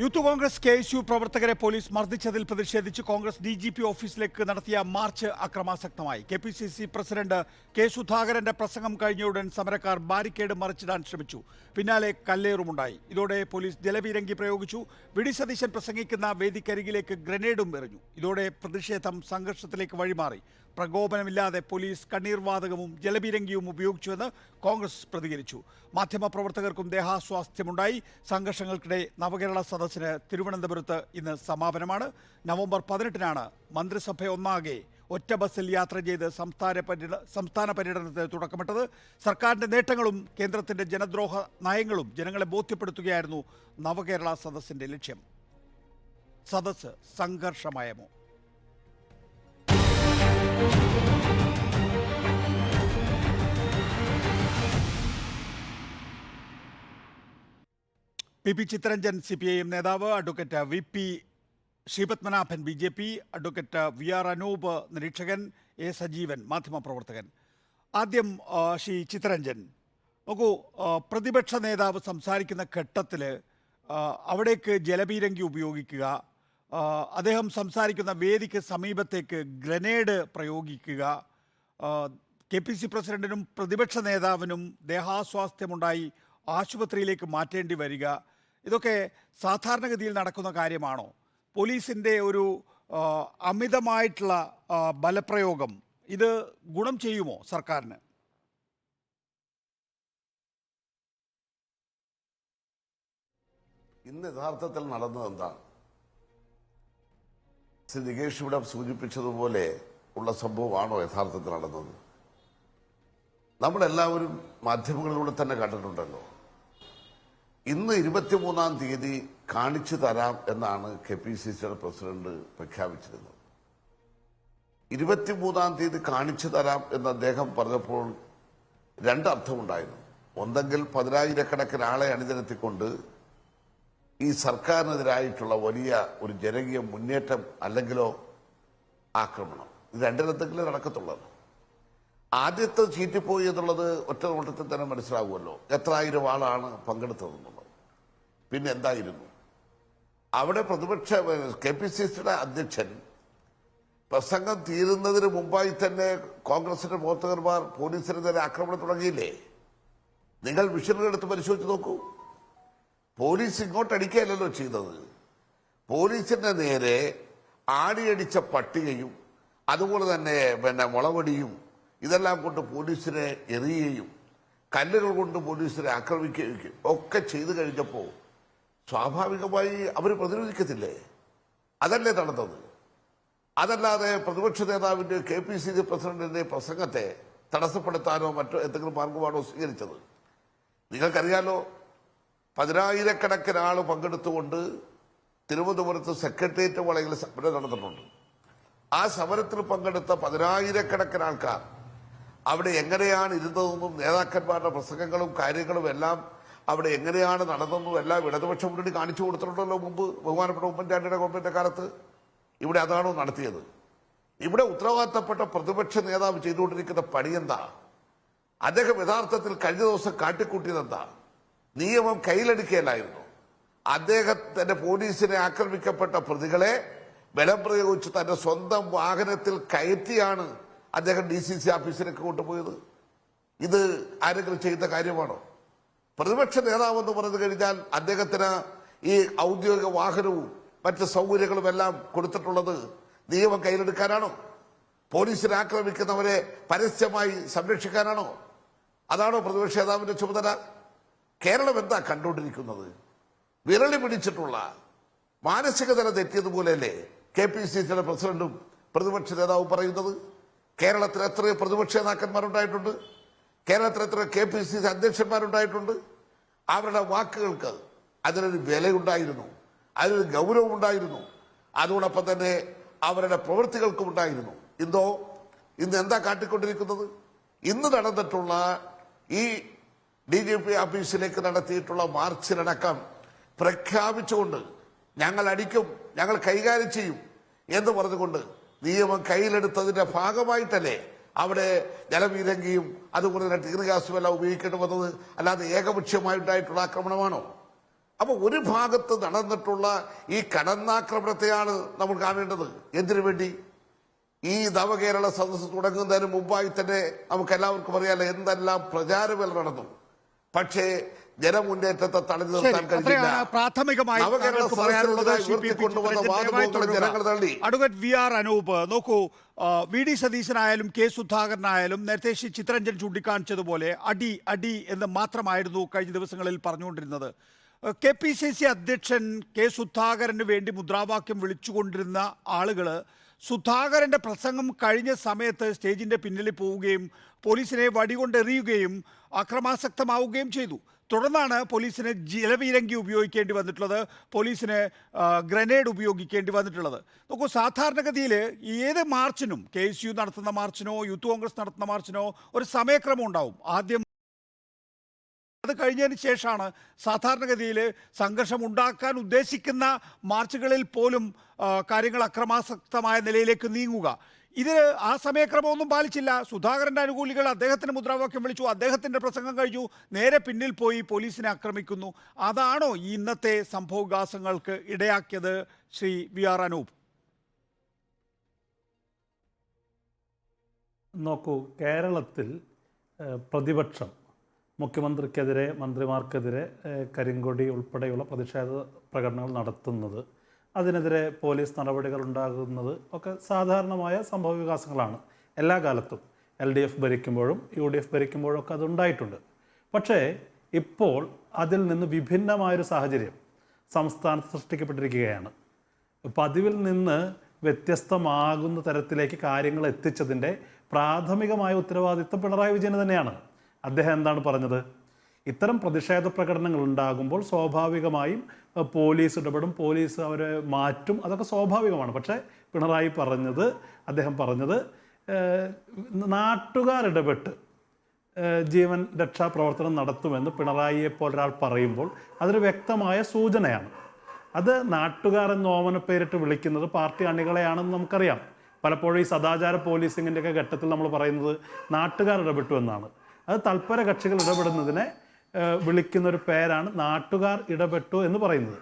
Youth Congress KSU പ്രവർത്തകരെ police മർദ്ദിച്ചതിൽ പ്രതിഷേധിച്ച് Congress DGP ഓഫീസിലേക്ക് നടത്തിയ മാർച്ച് അക്രമാസക്തമായി. KPCC പ്രസിഡന്റ് കെ സുധാകരന്റെ പ്രസംഗം കഴിഞ്ഞയുടൻ സമരക്കാർ ബാരിക്കേഡ് മറിച്ചിടാൻ ശ്രമിച്ചു. പിന്നാലെ കല്ലേറുമുണ്ടായി. ഇതോടെ പോലീസ് ജലപീരങ്കി പ്രയോഗിച്ചു. വി.ഡി. സതീശൻ പ്രസംഗിക്കുന്ന വേദിക്കരികിലേക്ക് ഗ്രനേഡും എറിഞ്ഞു. ഇതോടെ പ്രതിഷേധം സംഘർഷത്തിലേക്ക് വഴിമാറി. പ്രകോപനമില്ലാതെ പോലീസ് കണ്ണീർവാതകവും ജലപീരങ്കിയും ഉപയോഗിച്ചുവെന്ന് കോൺഗ്രസ് പ്രതികരിച്ചു. മാധ്യമപ്രവർത്തകർക്കും ദേഹാസ്വാസ്ഥ്യമുണ്ടായി. സംഘർഷങ്ങൾക്കിടെ നവകേരള സദസ്സിന് തിരുവനന്തപുരത്ത് ഇന്ന് സമാപനമാണ്. നവംബർ 18-നാണ് മന്ത്രിസഭ ഒന്നാകെ ഒറ്റ ബസ്സിൽ യാത്ര ചെയ്ത് സംസ്ഥാന പര്യടനത്തിന് തുടക്കമിട്ടത്. സർക്കാരിൻ്റെ നേട്ടങ്ങളും കേന്ദ്രത്തിൻ്റെ ജനദ്രോഹ നയങ്ങളും ജനങ്ങളെ ബോധ്യപ്പെടുത്തുകയായിരുന്നു നവകേരള സദസ്സിൻ്റെ ലക്ഷ്യം. സദസ്സ് സംഘർഷമയമോ? പി ചിത്തരഞ്ജൻ CPIM നേതാവ്, advocate VP Sreepadmanabhan BJP, advocate VR Anoop നിരീക്ഷകൻ, A സജീവൻ മാധ്യമപ്രവർത്തകൻ. ആദ്യം ശ്രീ ചിത്തരഞ്ജൻ, നോക്കൂ, പ്രതിപക്ഷ നേതാവ് സംസാരിക്കുന്ന ഘട്ടത്തിൽ അവിടേക്ക് ജലപീരങ്കി ഉപയോഗിക്കുക, അദ്ദേഹം സംസാരിക്കുന്ന വേദിക്ക് സമീപത്തേക്ക് ഗ്രനേഡ് പ്രയോഗിക്കുക, KPC പ്രസിഡന്റിനും പ്രതിപക്ഷ നേതാവിനും ദേഹാസ്വാസ്ഥ്യമുണ്ടായി ആശുപത്രിയിലേക്ക് മാറ്റേണ്ടി വരിക, ഇതൊക്കെ സാധാരണഗതിയിൽ നടക്കുന്ന കാര്യമാണോ? പോലീസിൻ്റെ ഒരു അമിതമായിട്ടുള്ള ബലപ്രയോഗം ഇത് ഗുണം ചെയ്യുമോ സർക്കാരിന്? ഇന്ന് യഥാർത്ഥത്തിൽ നടന്നത് എന്താണ്? ശ്രീ നികേഷ് ഇവിടെ സൂചിപ്പിച്ചതുപോലെ ഉള്ള സംഭവമാണോ യഥാർത്ഥത്തിൽ നടന്നത്? നമ്മളെല്ലാവരും മാധ്യമങ്ങളിലൂടെ തന്നെ കണ്ടിട്ടുണ്ടല്ലോ. ഇന്ന് 23-ാം തീയതി കാണിച്ചു തരാം എന്നാണ് KPCCയുടെ പ്രസിഡന്റ് പ്രഖ്യാപിച്ചിരുന്നത്. 23-ാം തീയതി കാണിച്ചു തരാം എന്ന് അദ്ദേഹം പറഞ്ഞപ്പോൾ രണ്ടർത്ഥമുണ്ടായിരുന്നു. ഒന്നെങ്കിൽ 10,000-കണക്കിന് ആളെ അണിനിരത്തിക്കൊണ്ട് ഈ സർക്കാരിനെതിരായിട്ടുള്ള വലിയ ഒരു ജനകീയ മുന്നേറ്റം, അല്ലെങ്കിലോ ആക്രമണം. ഇത് രണ്ടിടത്തെങ്കിലും നടക്കത്തുള്ളത്. ആദ്യത്തെ ചീറ്റിപ്പോയി എന്നുള്ളത് ഒറ്റ നോട്ടത്തിൽ തന്നെ മനസ്സിലാവുമല്ലോ. എത്ര ആയിരം ആളാണ് പങ്കെടുത്തതെന്നുള്ളത്. പിന്നെ എന്തായിരുന്നു അവിടെ? പ്രതിപക്ഷ KPCCയുടെ അധ്യക്ഷൻ പ്രസംഗം തീരുന്നതിന് മുമ്പായി തന്നെ കോൺഗ്രസിന്റെ പ്രവർത്തകന്മാർ പോലീസിനെതിരെ ആക്രമണം തുടങ്ങിയില്ലേ? നിങ്ങൾ വിഷയങ്ങളെടുത്ത് പരിശോധിച്ച് നോക്കൂ. പോലീസ് ഇങ്ങോട്ടടിക്കുകയല്ലല്ലോ ചെയ്തത്. പോലീസിന്റെ നേരെ ആടിയടിച്ച പട്ടികയും അതുപോലെ തന്നെ മുളവടിയും ഇതെല്ലാം കൊണ്ട് പോലീസിനെ എറിയുകയും കല്ലുകൾ കൊണ്ട് പോലീസിനെ ആക്രമിക്കുകയും ഒക്കെ ചെയ്തു കഴിഞ്ഞപ്പോൾ സ്വാഭാവികമായി അവർ പ്രതിരോധിക്കത്തില്ലേ? അതല്ലേ നടന്നത്? അതല്ലാതെ പ്രതിപക്ഷ നേതാവിന്റെ KPCC പ്രസിഡന്റിന്റെ പ്രസംഗത്തെ തടസ്സപ്പെടുത്താനോ മറ്റോ എന്തെങ്കിലും മാർഗമാണോ സ്വീകരിച്ചത്? നിങ്ങൾക്കറിയാലോ, 10,000-കണക്കിന് ആൾ പങ്കെടുത്തുകൊണ്ട് തിരുവനന്തപുരത്ത് സെക്രട്ടേറിയറ്റ് വളയിൽ സമരം നടന്നിട്ടുണ്ട്. ആ സമരത്തിൽ പങ്കെടുത്ത 10,000-കണക്കിന് ആൾക്കാർ അവിടെ എങ്ങനെയാണ് ഇരുന്നതെന്നും നേതാക്കന്മാരുടെ പ്രസംഗങ്ങളും കാര്യങ്ങളും എല്ലാം അവിടെ എങ്ങനെയാണ് നടന്നതെന്നും എല്ലാം ഇടതുപക്ഷ മുന്നണി കാണിച്ചു കൊടുത്തിട്ടുണ്ടല്ലോ മുമ്പ്, ബഹുമാനപ്പെട്ട ഉമ്മൻചാണ്ടിയുടെ ഗവൺമെന്റിന്റെ കാലത്ത്. ഇവിടെ അതാണോ നടത്തിയത്? ഇവിടെ ഉത്തരവാദിത്തപ്പെട്ട പ്രതിപക്ഷ നേതാവ് ചെയ്തുകൊണ്ടിരിക്കുന്ന പണിയെന്താ? അദ്ദേഹം യഥാർത്ഥത്തിൽ കഴിഞ്ഞ ദിവസം കാട്ടിക്കൂട്ടിയതെന്താ? നിയമം കയ്യിലെടുക്കുകയല്ലായിരുന്നു. അദ്ദേഹത്തിന്റെ പോലീസിനെ ആക്രമിക്കപ്പെട്ട പ്രതികളെ ബലം പ്രയോഗിച്ച് തന്റെ സ്വന്തം വാഹനത്തിൽ കയറ്റിയാണ് അദ്ദേഹം DCC ഓഫീസിലേക്ക് കൊണ്ടുപോയത്. ഇത് ആരെങ്കിലും ചെയ്യുന്ന കാര്യമാണോ? പ്രതിപക്ഷ നേതാവ് എന്ന് പറഞ്ഞു കഴിഞ്ഞാൽ അദ്ദേഹത്തിന് ഈ ഔദ്യോഗിക വാഹനവും മറ്റ് സൗകര്യങ്ങളും എല്ലാം കൊടുത്തിട്ടുള്ളത് നിയമം കയ്യിലെടുക്കാനാണോ? പോലീസിനെ ആക്രമിക്കുന്നവരെ പരസ്യമായി സംരക്ഷിക്കാനാണോ? അതാണോ പ്രതിപക്ഷ നേതാവിന്റെ ചുമതല? കേരളം എന്താ കണ്ടുകൊണ്ടിരിക്കുന്നത്? വിരളി പിടിച്ചിട്ടുള്ള മാനസിക തല തെറ്റിയതുപോലെയല്ലേ KPCCയുടെ പ്രസിഡന്റും പ്രതിപക്ഷ നേതാവും പറയുന്നത്? കേരളത്തിൽ എത്രയോ പ്രതിപക്ഷ നേതാക്കന്മാരുണ്ടായിട്ടുണ്ട്, കേരളത്തിൽ എത്രയോ KPCC അധ്യക്ഷന്മാരുണ്ടായിട്ടുണ്ട്. അവരുടെ വാക്കുകൾക്ക് അതിനൊരു വിലയുണ്ടായിരുന്നു, അതിനൊരു ഗൗരവമുണ്ടായിരുന്നു. അതോടൊപ്പം തന്നെ അവരുടെ പ്രവൃത്തികൾക്കും ഉണ്ടായിരുന്നു. ഇന്ന് എന്താ കാട്ടിക്കൊണ്ടിരിക്കുന്നത്? ഇന്ന് നടന്നിട്ടുള്ള ഈ DGP ഓഫീസിലേക്ക് നടത്തിയിട്ടുള്ള മാർച്ചിലടക്കം പ്രഖ്യാപിച്ചുകൊണ്ട് ഞങ്ങൾ അടിക്കും, ഞങ്ങൾ കൈകാര്യം ചെയ്യും എന്ന് പറഞ്ഞുകൊണ്ട് നിയമം കയ്യിലെടുത്തതിന്റെ ഭാഗമായിട്ടല്ലേ അവിടെ ജലപീരങ്കിയും അതുപോലെ തന്നെ ടീർ ഗ്യാസും എല്ലാം ഉപയോഗിക്കേണ്ടി വന്നത്? അല്ലാതെ ഏകപക്ഷീയമായിട്ടുണ്ടായിട്ടുള്ള ആക്രമണമാണോ? അപ്പൊ ഒരു ഭാഗത്ത് നടന്നിട്ടുള്ള ഈ കടന്നാക്രമണത്തെയാണ് നമ്മൾ കാണേണ്ടത്. എന്തിനു വേണ്ടി? ഈ നവകേരള സദസ്സ് തുടങ്ങുന്നതിന് മുമ്പായി തന്നെ നമുക്ക് എല്ലാവർക്കും അറിയാലോ എന്തെല്ലാം പ്രചാരവേല നടന്നു. പക്ഷേ ജനമുന്നേറ്റത്തെ തടഞ്ഞു നിർത്താൻ കഴിഞ്ഞില്ല. പ്രാഥമികമായി അഡ്വക്കേറ്റ് വി ആർ അനൂപ്, നോക്കൂ, വി ഡി സതീശനായാലും കെ സുധാകരനായാലും നേരത്തെ ശ്രീ ചിത്തരഞ്ജൻ ചൂണ്ടിക്കാണിച്ചതുപോലെ അടി അടി എന്ന് മാത്രമായിരുന്നു കഴിഞ്ഞ ദിവസങ്ങളിൽ പറഞ്ഞുകൊണ്ടിരുന്നത്. കെ പി സി സി അധ്യക്ഷൻ കെ സുധാകരന് വേണ്ടി മുദ്രാവാക്യം വിളിച്ചുകൊണ്ടിരുന്ന ആളുകൾ സുധാകരന്റെ പ്രസംഗം കഴിഞ്ഞ സമയത്ത് സ്റ്റേജിന്റെ പിന്നിൽ പോവുകയും പോലീസിനെ വടികൊണ്ടെറിയുകയും അക്രമാസക്തമാവുകയും ചെയ്തു. തുടർന്നാണ് പോലീസിന് ജലപീരങ്കി ഉപയോഗിക്കേണ്ടി വന്നിട്ടുള്ളത്, പോലീസിന് ഗ്രനേഡ് ഉപയോഗിക്കേണ്ടി വന്നിട്ടുള്ളത്. നോക്കൂ, സാധാരണഗതിയിൽ ഏത് മാർച്ചിനും, KSU നടത്തുന്ന മാർച്ചിനോ യൂത്ത് കോൺഗ്രസ് നടത്തുന്ന മാർച്ചിനോ ഒരു സമയക്രമം ഉണ്ടാവും. ആദ്യം അത് കഴിഞ്ഞതിന് ശേഷമാണ് സാധാരണഗതിയിൽ സംഘർഷം ഉണ്ടാക്കാൻ ഉദ്ദേശിക്കുന്ന മാർച്ചുകളിൽ പോലും കാര്യങ്ങൾ അക്രമാസക്തമായ നിലയിലേക്ക് നീങ്ങുക. ഇത് ആ സമയക്രമമൊന്നും പാലിച്ചില്ല. സുധാകരൻ്റെ അനുകൂലികൾ അദ്ദേഹത്തിന് മുദ്രാവാക്യം വിളിച്ചു, അദ്ദേഹത്തിൻ്റെ പ്രസംഗം കഴിഞ്ഞു, നേരെ പിന്നിൽ പോയി പോലീസിനെ ആക്രമിക്കുന്നു. അതാണോ ഈ ഇന്നത്തെ സംഭവവികാസങ്ങൾക്ക് ഇടയാക്കിയത് ശ്രീ വി ആർ അനൂപ്? നോക്കൂ, കേരളത്തിൽ പ്രതിപക്ഷം മുഖ്യമന്ത്രിക്കെതിരെ, മന്ത്രിമാർക്കെതിരെ കരിങ്കൊടി ഉൾപ്പെടെയുള്ള പ്രതിഷേധ പ്രകടനങ്ങൾ നടത്തുന്നത്, അതിനെതിരെ പോലീസ് നടപടികൾ ഉണ്ടാകുന്നത് ഒക്കെ സാധാരണമായ സംഭവവികാസങ്ങളാണ്. എല്ലാ കാലത്തും LDF ഭരിക്കുമ്പോഴും UDF ഭരിക്കുമ്പോഴും ഒക്കെ അതുണ്ടായിട്ടുണ്ട്. പക്ഷേ ഇപ്പോൾ അതിൽ നിന്ന് വിഭിന്നമായൊരു സാഹചര്യം സംസ്ഥാനത്ത് സൃഷ്ടിക്കപ്പെട്ടിരിക്കുകയാണ്. പതിവിൽ നിന്ന് വ്യത്യസ്തമാകുന്ന തരത്തിലേക്ക് കാര്യങ്ങൾ എത്തിച്ചതിൻ്റെ പ്രാഥമികമായ ഉത്തരവാദിത്വം പിണറായി വിജയന് തന്നെയാണ്. അദ്ദേഹം എന്താണ് പറഞ്ഞത്? ഇത്തരം പ്രതിഷേധ പ്രകടനങ്ങൾ ഉണ്ടാകുമ്പോൾ സ്വാഭാവികമായും പോലീസ് ഇടപെടും, പോലീസ് അവരെ മാറ്റും, അതൊക്കെ സ്വാഭാവികമാണ്. പക്ഷേ അദ്ദേഹം പറഞ്ഞത് നാട്ടുകാർ ഇടപെട്ട് ജീവൻ രക്ഷാ പ്രവർത്തനം നടത്തുമെന്ന് പിണറായിയെ പോലൊരാൾ പറയുമ്പോൾ അതൊരു വ്യക്തമായ സൂചനയാണ്. അത് നാട്ടുകാർ എന്ന് ഓമന പേരിട്ട് വിളിക്കുന്നത് പാർട്ടി അണികളെയാണെന്ന് നമുക്കറിയാം. പലപ്പോഴും ഈ സദാചാര പോലീസിങ്ങിൻ്റെയൊക്കെ ഘട്ടത്തിൽ നമ്മൾ പറയുന്നത് നാട്ടുകാർ ഇടപെട്ടു എന്നാണ്. അത് തൽപര കക്ഷികൾ ഇടപെടുന്നതിനെ വിളിക്കുന്നൊരു പേരാണ് നാട്ടുകാർ ഇടപെട്ടു എന്ന് പറയുന്നത്.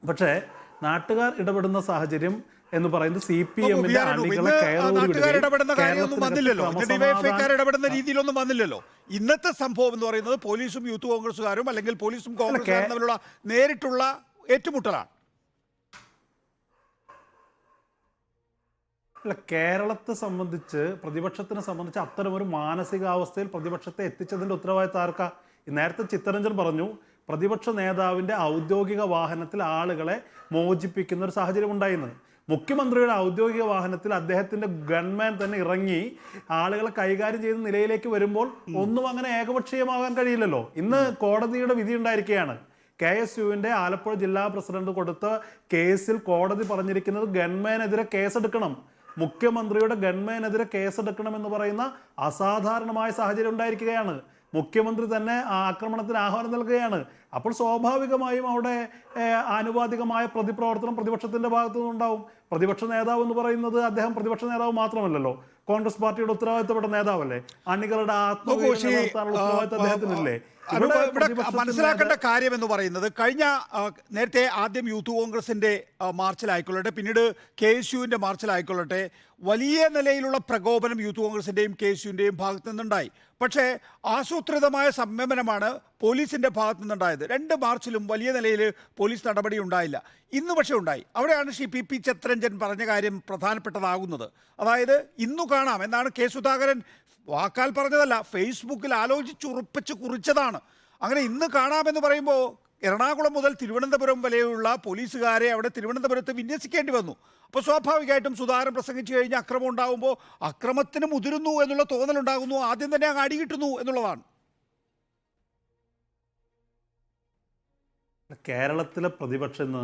പക്ഷേ നാട്ടുകാർ ഇടപെടുന്ന സാഹചര്യം എന്ന് പറയുന്നത് CPM-ന്റെ അണികളെ ഇടപെടുന്ന രീതിയിലൊന്നും വന്നില്ലല്ലോ. ഇന്നത്തെ സംഭവം എന്ന് പറയുന്നത് പോലീസും യൂത്ത് കോൺഗ്രസുകാരും അല്ലെങ്കിൽ പോലീസും കോൺഗ്രസുകാരും തമ്മിലുള്ള നേരിട്ടുള്ള ഏറ്റുമുട്ടലാണ്. അല്ല, കേരളത്തെ സംബന്ധിച്ച്, പ്രതിപക്ഷത്തിനെ സംബന്ധിച്ച് അത്തരമൊരു മാനസികാവസ്ഥയിൽ പ്രതിപക്ഷത്തെ എത്തിച്ചതിൻ്റെ ഉത്തരവാദിത്തം ആർക്കാ? നേരത്തെ ചിത്തരഞ്ജൻ പറഞ്ഞു, പ്രതിപക്ഷ നേതാവിൻ്റെ ഔദ്യോഗിക വാഹനത്തിൽ ആളുകളെ മോചിപ്പിക്കുന്ന ഒരു സാഹചര്യം ഉണ്ടായിരുന്നു. മുഖ്യമന്ത്രിയുടെ ഔദ്യോഗിക വാഹനത്തിൽ അദ്ദേഹത്തിൻ്റെ ഗൺമാൻ തന്നെ ഇറങ്ങി ആളുകളെ കൈകാര്യം ചെയ്യുന്ന നിലയിലേക്ക് വരുമ്പോൾ ഒന്നും അങ്ങനെ ഏകപക്ഷീയമാകാൻ കഴിയില്ലല്ലോ. ഇന്ന് കോടതിയുടെ വിധി ഉണ്ടായിരിക്കുകയാണ്. KSU-വിൻ്റെ ആലപ്പുഴ ജില്ലാ പ്രസിഡന്റ് കൊടുത്ത കേസിൽ കോടതി പറഞ്ഞിരിക്കുന്നത് ഗൺമാനെതിരെ കേസെടുക്കണം, മുഖ്യമന്ത്രിയുടെ ഗൺമാനെതിരെ കേസെടുക്കണമെന്ന് പറയുന്ന അസാധാരണമായ സാഹചര്യം ഉണ്ടായിരിക്കുകയാണ്. മുഖ്യമന്ത്രി തന്നെ ആക്രമണത്തിന് ആഹ്വാനം നൽകുകയാണ്. അപ്പോൾ സ്വാഭാവികമായും അവിടെ ആനുപാതികമായ പ്രതിപ്രവർത്തനം പ്രതിപക്ഷത്തിൻ്റെ ഭാഗത്തു നിന്നുണ്ടാവും. പ്രതിപക്ഷ നേതാവ് എന്ന് പറയുന്നത് അദ്ദേഹം പ്രതിപക്ഷ നേതാവ് മാത്രമല്ലല്ലോ, കോൺഗ്രസ് പാർട്ടിയുടെ ഉത്തരവാദിത്തപ്പെട്ട നേതാവല്ലേ. അണികളുടെ ഉത്തരവാദിത്തം അദ്ദേഹത്തിനില്ലേ? മനസ്സിലാക്കേണ്ട കാര്യം എന്ന് പറയുന്നത്, കഴിഞ്ഞ നേരത്തെ ആദ്യം യൂത്ത് കോൺഗ്രസിന്റെ മാർച്ചിലായിക്കൊള്ളട്ടെ, പിന്നീട് KSU-വിന്റെ മാർച്ചിലായിക്കൊള്ളട്ടെ, വലിയ നിലയിലുള്ള പ്രകോപനം യൂത്ത് കോൺഗ്രസിന്റെയും KSU-വിന്റെയും ഭാഗത്തു നിന്നുണ്ടായി. പക്ഷേ ആസൂത്രിതമായ സംയമനമാണ് പോലീസിന്റെ ഭാഗത്തു നിന്നുണ്ടായത്. രണ്ട് മാർച്ചിലും വലിയ നിലയിൽ പോലീസ് നടപടി ഉണ്ടായില്ല. ഇന്ന് പക്ഷേ ഉണ്ടായി. അവിടെയാണ് ശ്രീ PP ചിത്തരഞ്ജൻ പറഞ്ഞ കാര്യം പ്രധാനപ്പെട്ടതാകുന്നത്. അതായത് ഇന്നു കാണാം എന്നാണ് കെ സുധാകരൻ വാക്കാൽ പറഞ്ഞതല്ല, ഫേസ്ബുക്കിൽ ആലോചിച്ചുറപ്പിച്ച് കുറിച്ചതാണ്. അങ്ങനെ ഇന്ന് കാണാമെന്ന് പറയുമ്പോൾ എറണാകുളം മുതൽ തിരുവനന്തപുരം വരെയുള്ള പോലീസുകാരെ അവിടെ തിരുവനന്തപുരത്ത് വിന്യസിക്കേണ്ടി വന്നു. അപ്പോൾ സ്വാഭാവികമായിട്ടും സുധാകരൻ പ്രസംഗിച്ചു കഴിഞ്ഞ് അക്രമം ഉണ്ടാകുമ്പോൾ അക്രമത്തിന് മുതിരുന്നു എന്നുള്ള തോന്നലുണ്ടാകുന്നു, ആദ്യം തന്നെ അങ്ങ് അടികിട്ടുന്നു എന്നുള്ളതാണ്. കേരളത്തിലെ പ്രതിപക്ഷം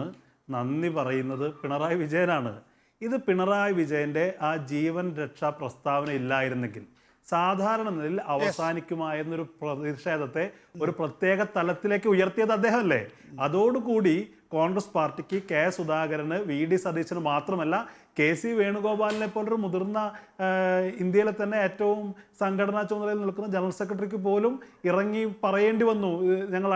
നന്ദി പറയുന്നത് പിണറായി വിജയനാണ്. ഇത് പിണറായി വിജയൻ്റെ ആ ജീവൻ രക്ഷാ പ്രസ്താവന ഇല്ലായിരുന്നെങ്കിൽ സാധാരണ നിലയിൽ അവസാനിക്കുമായിരുന്നൊരു പ്രതിഷേധത്തെ ഒരു പ്രത്യേക തലത്തിലേക്ക് ഉയർത്തിയത് അദ്ദേഹമല്ലേ. അതോടുകൂടി കോൺഗ്രസ് പാർട്ടിക്ക്, കെ സുധാകരന്, VD സതീശന് മാത്രമല്ല KC വേണുഗോപാലിനെ പോലൊരു മുതിർന്ന ഇന്ത്യയിലെ തന്നെ ഏറ്റവും സംഘടനാ ചുമതലയിൽ നിൽക്കുന്ന ജനറൽ സെക്രട്ടറിക്ക് പോലും ഇറങ്ങി പറയേണ്ടി വന്നു, ഞങ്ങൾ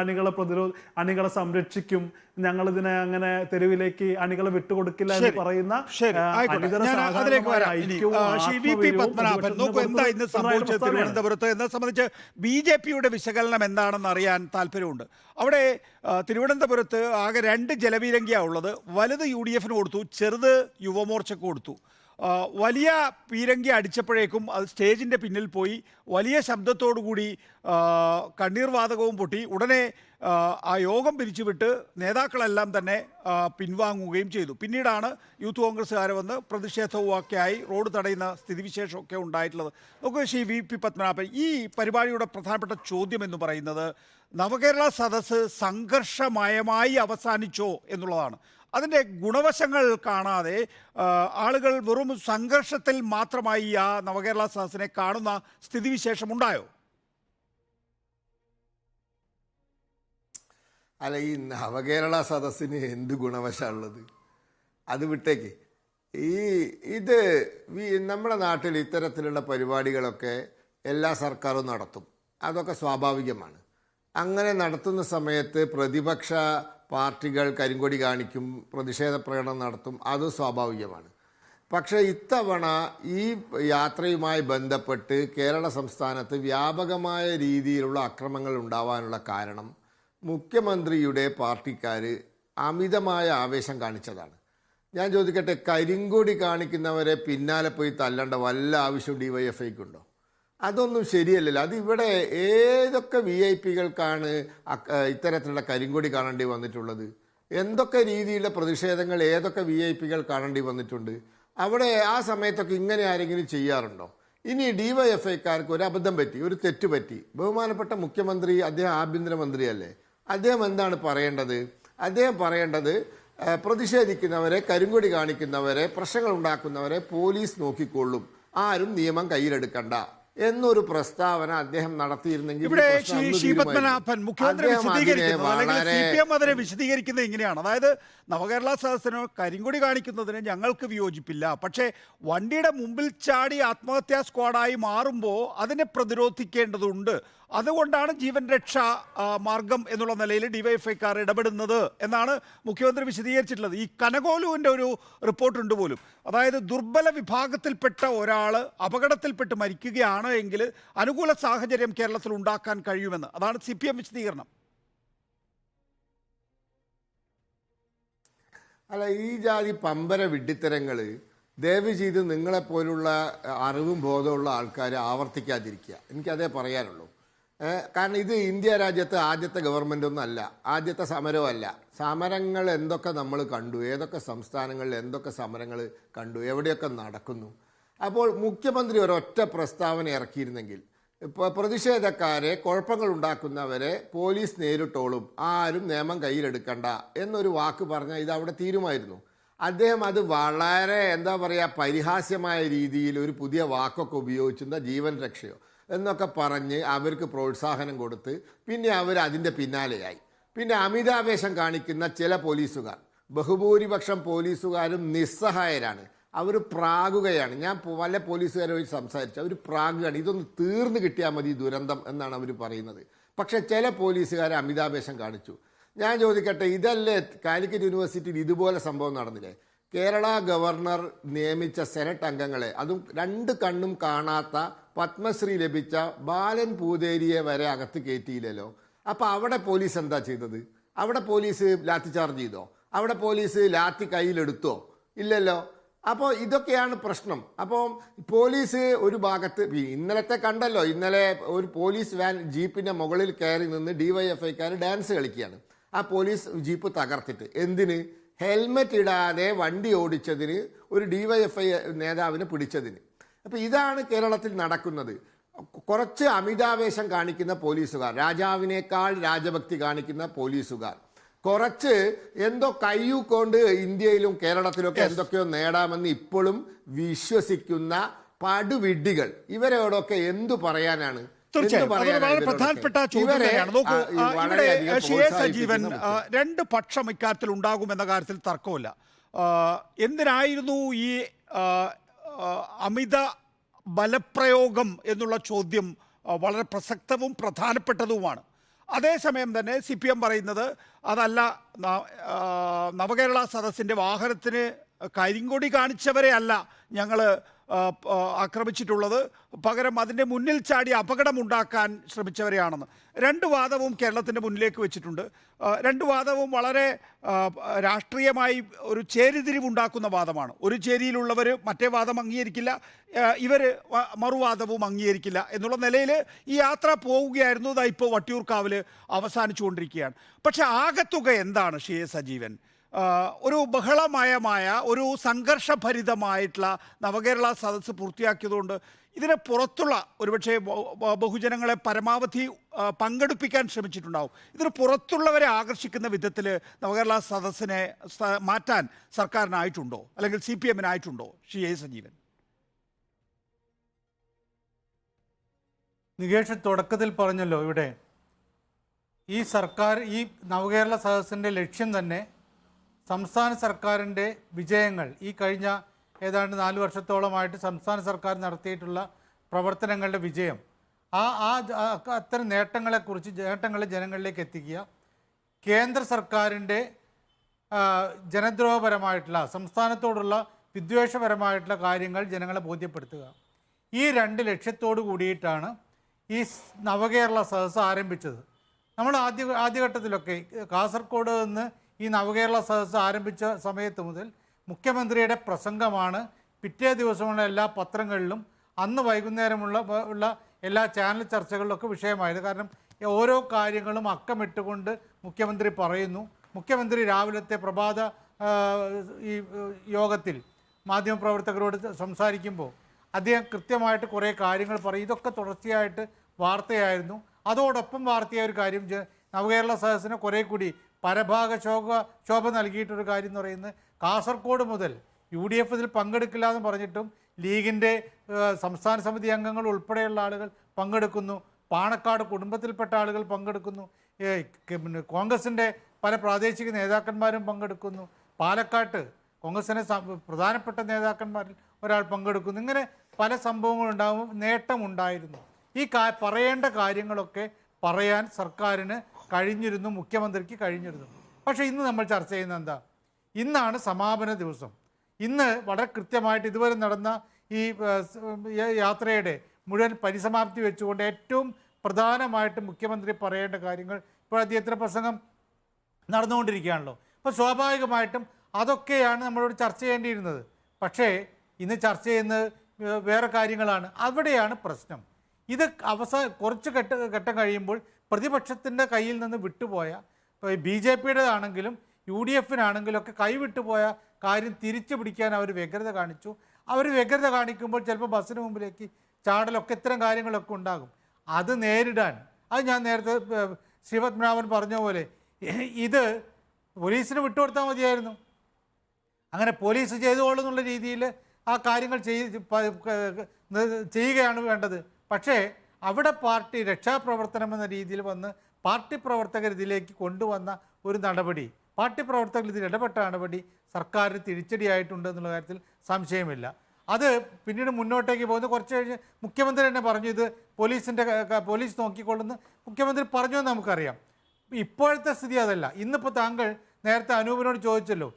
അണികളെ സംരക്ഷിക്കും, ഞങ്ങൾ ഇതിനെ അങ്ങനെ തെരുവിലേക്ക് അണികളെ വിട്ടുകൊടുക്കില്ല എന്ന് പറയുന്ന തിരുവനന്തപുരത്ത് എന്നെ സംബന്ധിച്ച് BJPയുടെ വിശകലനം എന്താണെന്ന് അറിയാൻ താല്പര്യമുണ്ട്. അവിടെ തിരുവനന്തപുരത്ത് ആകെ 2 ജലപീരങ്കിയാണ് ഉള്ളത്. വലുത് UDF കൊടുത്തു, ചെറുത് യുവമോർച്ചക്ക് കൊടുത്തു. വലിയ പീരങ്കി അടിച്ചപ്പോഴേക്കും അത് സ്റ്റേജിൻ്റെ പിന്നിൽ പോയി വലിയ ശബ്ദത്തോടു കൂടി കണ്ണീർ വാതകവും പൊട്ടി. ഉടനെ ആ യോഗം പിരിച്ചുവിട്ട് നേതാക്കളെല്ലാം തന്നെ പിൻവാങ്ങുകയും ചെയ്തു. പിന്നീടാണ് യൂത്ത് കോൺഗ്രസ്സുകാർ വന്ന് പ്രതിഷേധവുമൊക്കെ ആയി റോഡ് തടയുന്ന സ്ഥിതിവിശേഷമൊക്കെ ഉണ്ടായിട്ടുള്ളത്. നോക്കൂ ശ്രീ VP പത്മനാഭൻ, ഈ പരിപാടിയുടെ പ്രധാനപ്പെട്ട ചോദ്യം എന്ന് പറയുന്നത് നവകേരള സദസ്സ് സംഘർഷമയമായി അവസാനിച്ചോ എന്നുള്ളതാണ്. അതിൻ്റെ ഗുണവശങ്ങൾ കാണാതെ ആളുകൾ വെറും സംഘർഷത്തിൽ മാത്രമായി ആ നവകേരള സദസ്സിനെ കാണുന്ന സ്ഥിതിവിശേഷം ഉണ്ടായോ? അല്ല, ഈ നവകേരള സദസ്സിന് എന്ത് ഗുണവശമുള്ളത്? അത് വിട്ടേക്ക്. ഇത് നമ്മുടെ നാട്ടിൽ ഇത്തരത്തിലുള്ള പരിപാടികളൊക്കെ എല്ലാ സർക്കാരും നടത്തും. അതൊക്കെ സ്വാഭാവികമാണ്. അങ്ങനെ നടത്തുന്ന സമയത്ത് പ്രതിപക്ഷ പാർട്ടികൾ കരിങ്കൊടി കാണിക്കും, പ്രതിഷേധ പ്രകടനം നടത്തും, അത് സ്വാഭാവികമാണ്. പക്ഷേ ഇത്തവണ ഈ യാത്രയുമായി ബന്ധപ്പെട്ട് കേരള സംസ്ഥാനത്ത് വ്യാപകമായ രീതിയിലുള്ള അക്രമങ്ങൾ ഉണ്ടാവാനുള്ള കാരണം മുഖ്യമന്ത്രിയുടെ പാർട്ടിക്കാർ അമിതമായ ആവേശം കാണിച്ചതാണ്. ഞാൻ ചോദിക്കട്ടെ, കരിങ്കൊടി കാണിക്കുന്നവരെ പിന്നാലെ പോയി തല്ലേണ്ട വല്ല ആവശ്യവും DYFIക്കുണ്ടോ? അതൊന്നും ശരിയല്ലല്ലോ. അതിവിടെ ഏതൊക്കെ VIPകൾക്കാണ് ഇത്തരത്തിലുള്ള കരിങ്കൊടി കാണേണ്ടി വന്നിട്ടുള്ളത്? എന്തൊക്കെ രീതിയിലുള്ള പ്രതിഷേധങ്ങൾ ഏതൊക്കെ VIPകൾ കാണേണ്ടി വന്നിട്ടുണ്ട്? അവിടെ ആ സമയത്തൊക്കെ ഇങ്ങനെ ആരെങ്കിലും ചെയ്യാറുണ്ടോ? ഇനി DYFIക്കാർക്ക് ഒരു അബദ്ധം പറ്റി, ഒരു തെറ്റ് പറ്റി. ബഹുമാനപ്പെട്ട മുഖ്യമന്ത്രി, അദ്ദേഹം ആഭ്യന്തരമന്ത്രിയല്ലേ, അദ്ദേഹം എന്താണ് പറയേണ്ടത്? അദ്ദേഹം പറയേണ്ടത് പ്രതിഷേധിക്കുന്നവരെ, കരിങ്കൊടി കാണിക്കുന്നവരെ, പ്രശ്നങ്ങൾ ഉണ്ടാക്കുന്നവരെ പോലീസ് നോക്കിക്കൊള്ളും, ആരും നിയമം കയ്യിലെടുക്കണ്ട എന്നൊരു പ്രസ്താവന അദ്ദേഹം നടത്തിയിരുന്നെങ്കിൽ ഇവിടെ പത്മനാഭൻ മുഖ്യമന്ത്രി വിശദീകരിക്കുന്നത് അല്ലെങ്കിൽ CPM അതിനെ വിശദീകരിക്കുന്നത് ഇങ്ങനെയാണ്. അതായത് നവകേരള സദസ്സിന് കരിങ്കൊടി കാണിക്കുന്നതിന് ഞങ്ങൾക്ക് വിയോജിപ്പില്ല, പക്ഷേ വണ്ടിയുടെ മുമ്പിൽ ചാടി ആത്മഹത്യാ സ്ക്വാഡായി മാറുമ്പോൾ അതിനെ പ്രതിരോധിക്കേണ്ടതുണ്ട്, അതുകൊണ്ടാണ് ജീവൻ രക്ഷാ മാർഗം എന്നുള്ള നിലയിൽ DYFIക്കാർ ഇടപെടുന്നത് എന്നാണ് മുഖ്യമന്ത്രി വിശദീകരിച്ചിട്ടുള്ളത്. ഈ കനകോലുവിൻ്റെ ഒരു റിപ്പോർട്ടുണ്ട് പോലും. അതായത് ദുർബല വിഭാഗത്തിൽപ്പെട്ട ഒരാൾ അപകടത്തിൽപ്പെട്ട് മരിക്കുകയാണ് എങ്കിൽ അനുകൂല സാഹചര്യം കേരളത്തിൽ ഉണ്ടാക്കാൻ കഴിയുമെന്ന്. അതാണ് CPM വിശദീകരണം. അല്ല, ഈ ജാതി പമ്പര വിഡ്ഢിത്തരങ്ങൾ ദയവ് ചെയ്ത് നിങ്ങളെപ്പോലുള്ള അറിവും ബോധമുള്ള ആൾക്കാർ ആവർത്തിക്കാതിരിക്കുക. എനിക്കതേ പറയാനുള്ളൂ. കാരണം ഇത് ഇന്ത്യ രാജ്യത്ത് ആദ്യത്തെ ഗവൺമെൻറ്റൊന്നും അല്ല, ആദ്യത്തെ സമരമല്ല. സമരങ്ങൾ എന്തൊക്കെ നമ്മൾ കണ്ടു, ഏതൊക്കെ സംസ്ഥാനങ്ങളിൽ എന്തൊക്കെ സമരങ്ങൾ കണ്ടു, എവിടെയൊക്കെ നടക്കുന്നു. അപ്പോൾ മുഖ്യമന്ത്രി ഒരൊറ്റ പ്രസ്താവന ഇറക്കിയിരുന്നെങ്കിൽ ഇപ്പോൾ പ്രതിഷേധക്കാരെ, കുഴപ്പങ്ങൾ ഉണ്ടാക്കുന്നവരെ പോലീസ് നേരിട്ടോളും, ആരും നിയമം കയ്യിലെടുക്കണ്ട എന്നൊരു വാക്ക് പറഞ്ഞാൽ ഇത് അവിടെ തീരുമായിരുന്നു. അദ്ദേഹം അത് വളരെ എന്താ പറയുക, പരിഹാസ്യമായ രീതിയിൽ ഒരു പുതിയ വാക്കൊക്കെ ഉപയോഗിച്ചുന്ന ജീവൻ രക്ഷയോ എന്നൊക്കെ പറഞ്ഞ് അവർക്ക് പ്രോത്സാഹനം കൊടുത്ത് പിന്നെ അവർ അതിൻ്റെ പിന്നാലെയായി. പിന്നെ അമിതാവേശം കാണിക്കുന്ന ചില പോലീസുകാർ, ബഹുഭൂരിപക്ഷം പോലീസുകാരും നിസ്സഹായരാണ്, അവർ പ്രാകുകയാണ്. ഞാൻ പല പോലീസുകാരുമായി സംസാരിച്ചു, അവർ പ്രാകുകയാണ്. ഇതൊന്ന് തീർന്നു കിട്ടിയാൽ മതി ദുരന്തം എന്നാണ് അവർ പറയുന്നത്. പക്ഷെ ചില പോലീസുകാർ അമിതാവേശം കാണിച്ചു. ഞാൻ ചോദിക്കട്ടെ, ഇതല്ലേ കാലിക്കറ്റ് യൂണിവേഴ്സിറ്റിയിൽ ഇതുപോലെ സംഭവം നടന്നില്ലേ? കേരള ഗവർണർ നിയമിച്ച സെനറ്റ് അംഗങ്ങളെ, അതും 2 കണ്ണും കാണാത്ത പത്മശ്രീ ലഭിച്ച ബാലൻ പൂതേരിയെ വരെ അകത്ത് കയറ്റിയില്ലല്ലോ. അപ്പോൾ അവിടെ പോലീസ് എന്താ ചെയ്തത്? അവിടെ പോലീസ് ലാത്തി ചാർജ് ചെയ്തോ? അവിടെ പോലീസ് ലാത്തി കയ്യിലെടുത്തോ? ഇല്ലല്ലോ. അപ്പോൾ ഇതൊക്കെയാണ് പ്രശ്നം. അപ്പോൾ പോലീസ് ഒരു ഭാഗത്ത്, ഇന്നലത്തെ കണ്ടല്ലോ, ഇന്നലെ ഒരു പോലീസ് വാൻ ജീപ്പിൻ്റെ മുകളിൽ കയറി നിന്ന് DYFIക്കാർ ഡാൻസ് കളിക്കുകയാണ്. ആ പോലീസ് ജീപ്പ് തകർത്തിട്ട് എന്തിന്? ഹെൽമെറ്റ് ഇടാതെ വണ്ടി ഓടിച്ചതിന്, ഒരു DYFI നേതാവിനെ പിടിച്ചതിന്. അപ്പോൾ ഇതാണ് കേരളത്തിൽ നടക്കുന്നത്. കുറച്ച് അമിതാവേശം കാണിക്കുന്ന പോലീസുകാർ, രാജാവിനേക്കാൾ രാജഭക്തി കാണിക്കുന്ന പോലീസുകാർ, കുറച്ച് എന്തോ കയ്യൂക്കൊണ്ട് ഇന്ത്യയിലും കേരളത്തിലൊക്കെ എന്തൊക്കെയോ നേടാമെന്ന് ഇപ്പോഴും വിശ്വസിക്കുന്ന പടുവിഡ്ഢികൾ, ഇവരോടൊക്കെ എന്തു പറയാനാണ്? വളരെ പ്രധാനപ്പെട്ട ചോദ്യം തന്നെയാണ്. നോക്കൂ, ഇവിടെ സജീവൻ 2 പക്ഷം ഇക്കാര്യത്തിൽ ഉണ്ടാകുമെന്ന കാര്യത്തിൽ തർക്കമില്ല. എന്തിനായിരുന്നു ഈ ആ, ആ, അമിത ബലപ്രയോഗം എന്നുള്ള ചോദ്യം വളരെ പ്രസക്തവും പ്രധാനപ്പെട്ടതുമാണ്. അതേസമയം തന്നെ CPM പറയുന്നത് അതല്ല, നവകേരള സദസ്സിൻ്റെ വാഹനത്തിന് കരിങ്കൊടി കാണിച്ചവരെ അല്ല ഞങ്ങൾ ആക്രമിച്ചിട്ടുള്ളത്, പകരം അതിൻ്റെ മുന്നിൽ ചാടി അപകടമുണ്ടാക്കാൻ ശ്രമിച്ചവരെയാണെന്ന്. രണ്ട് വാദവും കേരളത്തിൻ്റെ മുന്നിലേക്ക് വെച്ചിട്ടുണ്ട്. രണ്ട് വാദവും വളരെ രാഷ്ട്രീയമായി ഒരു ചേരിതിരിവുണ്ടാക്കുന്ന വാദമാണ്. ഒരു ചേരിയിലുള്ളവർ മറ്റേ വാദം അംഗീകരിക്കില്ല, ഇവർ മറുവാദവും അംഗീകരിക്കില്ല എന്നുള്ള നിലയിൽ ഈ യാത്ര പോവുകയായിരുന്നു. ഇതാ ഇപ്പോൾ വട്ടിയൂർക്കാവിൽ അവസാനിച്ചുകൊണ്ടിരിക്കുകയാണ്. പക്ഷേ ആകത്തുക എന്താണ് സജീവൻ? ഒരു ബഹളമയമായ ഒരു സംഘർഷഭരിതമായിട്ടുള്ള നവകേരള സദസ്സ് പൂർത്തിയാക്കിയതുകൊണ്ട് ഇതിന് പുറത്തുള്ള ഒരുപക്ഷെ ബഹുജനങ്ങളെ പരമാവധി പങ്കെടുപ്പിക്കാൻ ശ്രമിച്ചിട്ടുണ്ടാവും. ഇതിന് പുറത്തുള്ളവരെ ആകർഷിക്കുന്ന വിധത്തിൽ നവകേരള സദസ്സിനെ മാറ്റാൻ സർക്കാരിനായിട്ടുണ്ടോ, അല്ലെങ്കിൽ CPM-നായിട്ടുണ്ടോ? സജീവൻ. നികേഷ് തുടക്കത്തിൽ പറഞ്ഞല്ലോ, ഇവിടെ ഈ സർക്കാർ, ഈ നവകേരള സദസ്സിൻ്റെ ലക്ഷ്യം തന്നെ സംസ്ഥാന സർക്കാരിൻ്റെ വിജയങ്ങൾ, ഈ കഴിഞ്ഞ ഏതാണ്ട് 4 വർഷത്തോളമായിട്ട് സംസ്ഥാന സർക്കാർ നടത്തിയിട്ടുള്ള പ്രവർത്തനങ്ങളുടെ വിജയം, അത്തരം നേട്ടങ്ങളെ ജനങ്ങളിലേക്ക് എത്തിക്കുക, കേന്ദ്ര സർക്കാരിൻ്റെ ജനദ്രോഹപരമായിട്ടുള്ള, സംസ്ഥാനത്തോടുള്ള വിദ്വേഷപരമായിട്ടുള്ള കാര്യങ്ങൾ ജനങ്ങളെ ബോധ്യപ്പെടുത്തുക. ഈ 2 ലക്ഷ്യത്തോടു കൂടിയിട്ടാണ് ഈ നവകേരള സദസ്സ് ആരംഭിച്ചത്. നമ്മൾ ആദ്യഘട്ടത്തിലൊക്കെ കാസർഗോഡ് നിന്ന് ഈ നവകേരള സദസ്സ് ആരംഭിച്ച സമയത്ത് മുതൽ മുഖ്യമന്ത്രിയുടെ പ്രസംഗമാണ് പിറ്റേ ദിവസമുള്ള എല്ലാ പത്രങ്ങളിലും അന്ന് വൈകുന്നേരമുള്ള എല്ലാ ചാനൽ ചർച്ചകളിലൊക്കെ വിഷയമായത്. കാരണം ഓരോ കാര്യങ്ങളും അക്കമിട്ടുകൊണ്ട് മുഖ്യമന്ത്രി പറയുന്നു. മുഖ്യമന്ത്രി രാവിലത്തെ പ്രഭാത ഈ യോഗത്തിൽ മാധ്യമപ്രവർത്തകരോട് സംസാരിക്കുമ്പോൾ അദ്ദേഹം കൃത്യമായിട്ട് കുറേ കാര്യങ്ങൾ പറയും. ഇതൊക്കെ തുടർച്ചയായിട്ട് വാർത്തയായിരുന്നു. അതോടൊപ്പം വാർത്തയായ ഒരു കാര്യം, നവകേരള സദസ്സിന് കുറേ കൂടി പരഭാഗ ശോഭ നൽകിയിട്ടൊരു കാര്യം എന്ന് പറയുന്നത്, കാസർഗോഡ് മുതൽ UDF ഇതിൽ പങ്കെടുക്കില്ല എന്ന് പറഞ്ഞിട്ടും ലീഗിൻ്റെ സംസ്ഥാന സമിതി അംഗങ്ങൾ ഉൾപ്പെടെയുള്ള ആളുകൾ പങ്കെടുക്കുന്നു, പാണക്കാട് കുടുംബത്തിൽപ്പെട്ട ആളുകൾ പങ്കെടുക്കുന്നു, കോൺഗ്രസിൻ്റെ പല പ്രാദേശിക നേതാക്കന്മാരും പങ്കെടുക്കുന്നു, പാലക്കാട്ട് കോൺഗ്രസിനെ പ്രധാനപ്പെട്ട നേതാക്കന്മാരിൽ ഒരാൾ പങ്കെടുക്കുന്നു. ഇങ്ങനെ പല സംഭവങ്ങളുണ്ടാകുമ്പോൾ നേട്ടമുണ്ടായിരുന്നു. ഈ പറയേണ്ട കാര്യങ്ങളൊക്കെ പറയാൻ സർക്കാരിന് കഴിഞ്ഞിരുന്നു, മുഖ്യമന്ത്രിക്ക് കഴിഞ്ഞിരുന്നു. പക്ഷേ ഇന്ന് നമ്മൾ ചർച്ച ചെയ്യുന്നത് എന്താ? ഇന്നാണ് സമാപന ദിവസം. ഇന്ന് വളരെ കൃത്യമായിട്ട് ഇതുവരെ നടന്ന ഈ യാത്രയുടെ മുഴുവൻ പരിസമാപ്തി വെച്ചുകൊണ്ട് ഏറ്റവും പ്രധാനമായിട്ട് മുഖ്യമന്ത്രി പറയേണ്ട കാര്യങ്ങൾ, ഇപ്പോൾ അദ്ദേഹത്തിൻ്റെ പ്രസംഗം നടന്നുകൊണ്ടിരിക്കുകയാണല്ലോ. അപ്പോൾ സ്വാഭാവികമായിട്ടും അതൊക്കെയാണ് നമ്മളോട് ചർച്ച ചെയ്യേണ്ടിയിരുന്നത്. പക്ഷേ ഇന്ന് ചർച്ച ചെയ്യുന്നത് വേറെ കാര്യങ്ങളാണ്. അവിടെയാണ് പ്രശ്നം. ഇത് കുറച്ച് ഘട്ടം കഴിയുമ്പോൾ പ്രതിപക്ഷത്തിൻ്റെ കയ്യിൽ നിന്ന് വിട്ടുപോയ, ഇപ്പോൾ BJP-യുടേതാണെങ്കിലും UDF-നാണെങ്കിലും ഒക്കെ കൈവിട്ടുപോയ കാര്യം തിരിച്ചു പിടിക്കാൻ അവർ വ്യഗ്രത കാണിച്ചു. അവർ വ്യഗ്രത കാണിക്കുമ്പോൾ ചിലപ്പോൾ ബസ്സിന് മുമ്പിലേക്ക് ചാടലൊക്കെ ഇത്തരം കാര്യങ്ങളൊക്കെ ഉണ്ടാകും. അത് നേരിടാൻ, അത് ഞാൻ നേരത്തെ ശ്രീപത്മനാഭൻ പറഞ്ഞ പോലെ ഇത് പോലീസിന് വിട്ടുകൊടുത്താൽ മതിയായിരുന്നു. അങ്ങനെ പോലീസ് ചെയ്തുകൊള്ളുന്നുള്ള രീതിയിൽ ആ കാര്യങ്ങൾ ചെയ്യുകയാണ് വേണ്ടത്. പക്ഷേ അവിടെ പാർട്ടി രക്ഷാപ്രവർത്തനം എന്ന രീതിയിൽ വന്ന് പാർട്ടി പ്രവർത്തകർ ഇതിലേക്ക് കൊണ്ടുവന്ന ഒരു നടപടി, പാർട്ടി പ്രവർത്തകർ ഇതിൽ ഇടപെട്ട നടപടി സർക്കാരിന് തിരിച്ചടിയായിട്ടുണ്ട് എന്നുള്ള കാര്യത്തിൽ സംശയമില്ല. അത് പിന്നീട് മുന്നോട്ടേക്ക് പോകുന്നത് കുറച്ച് കഴിഞ്ഞ് മുഖ്യമന്ത്രി തന്നെ പറഞ്ഞു, ഇത് പോലീസ് നോക്കിക്കൊള്ളുന്നു മുഖ്യമന്ത്രി പറഞ്ഞു എന്ന് നമുക്കറിയാം. ഇപ്പോഴത്തെ സ്ഥിതി അതല്ല. ഇന്നിപ്പോൾ താങ്കൾ നേരത്തെ അനൂപിനോട് ചോദിച്ചല്ലോ,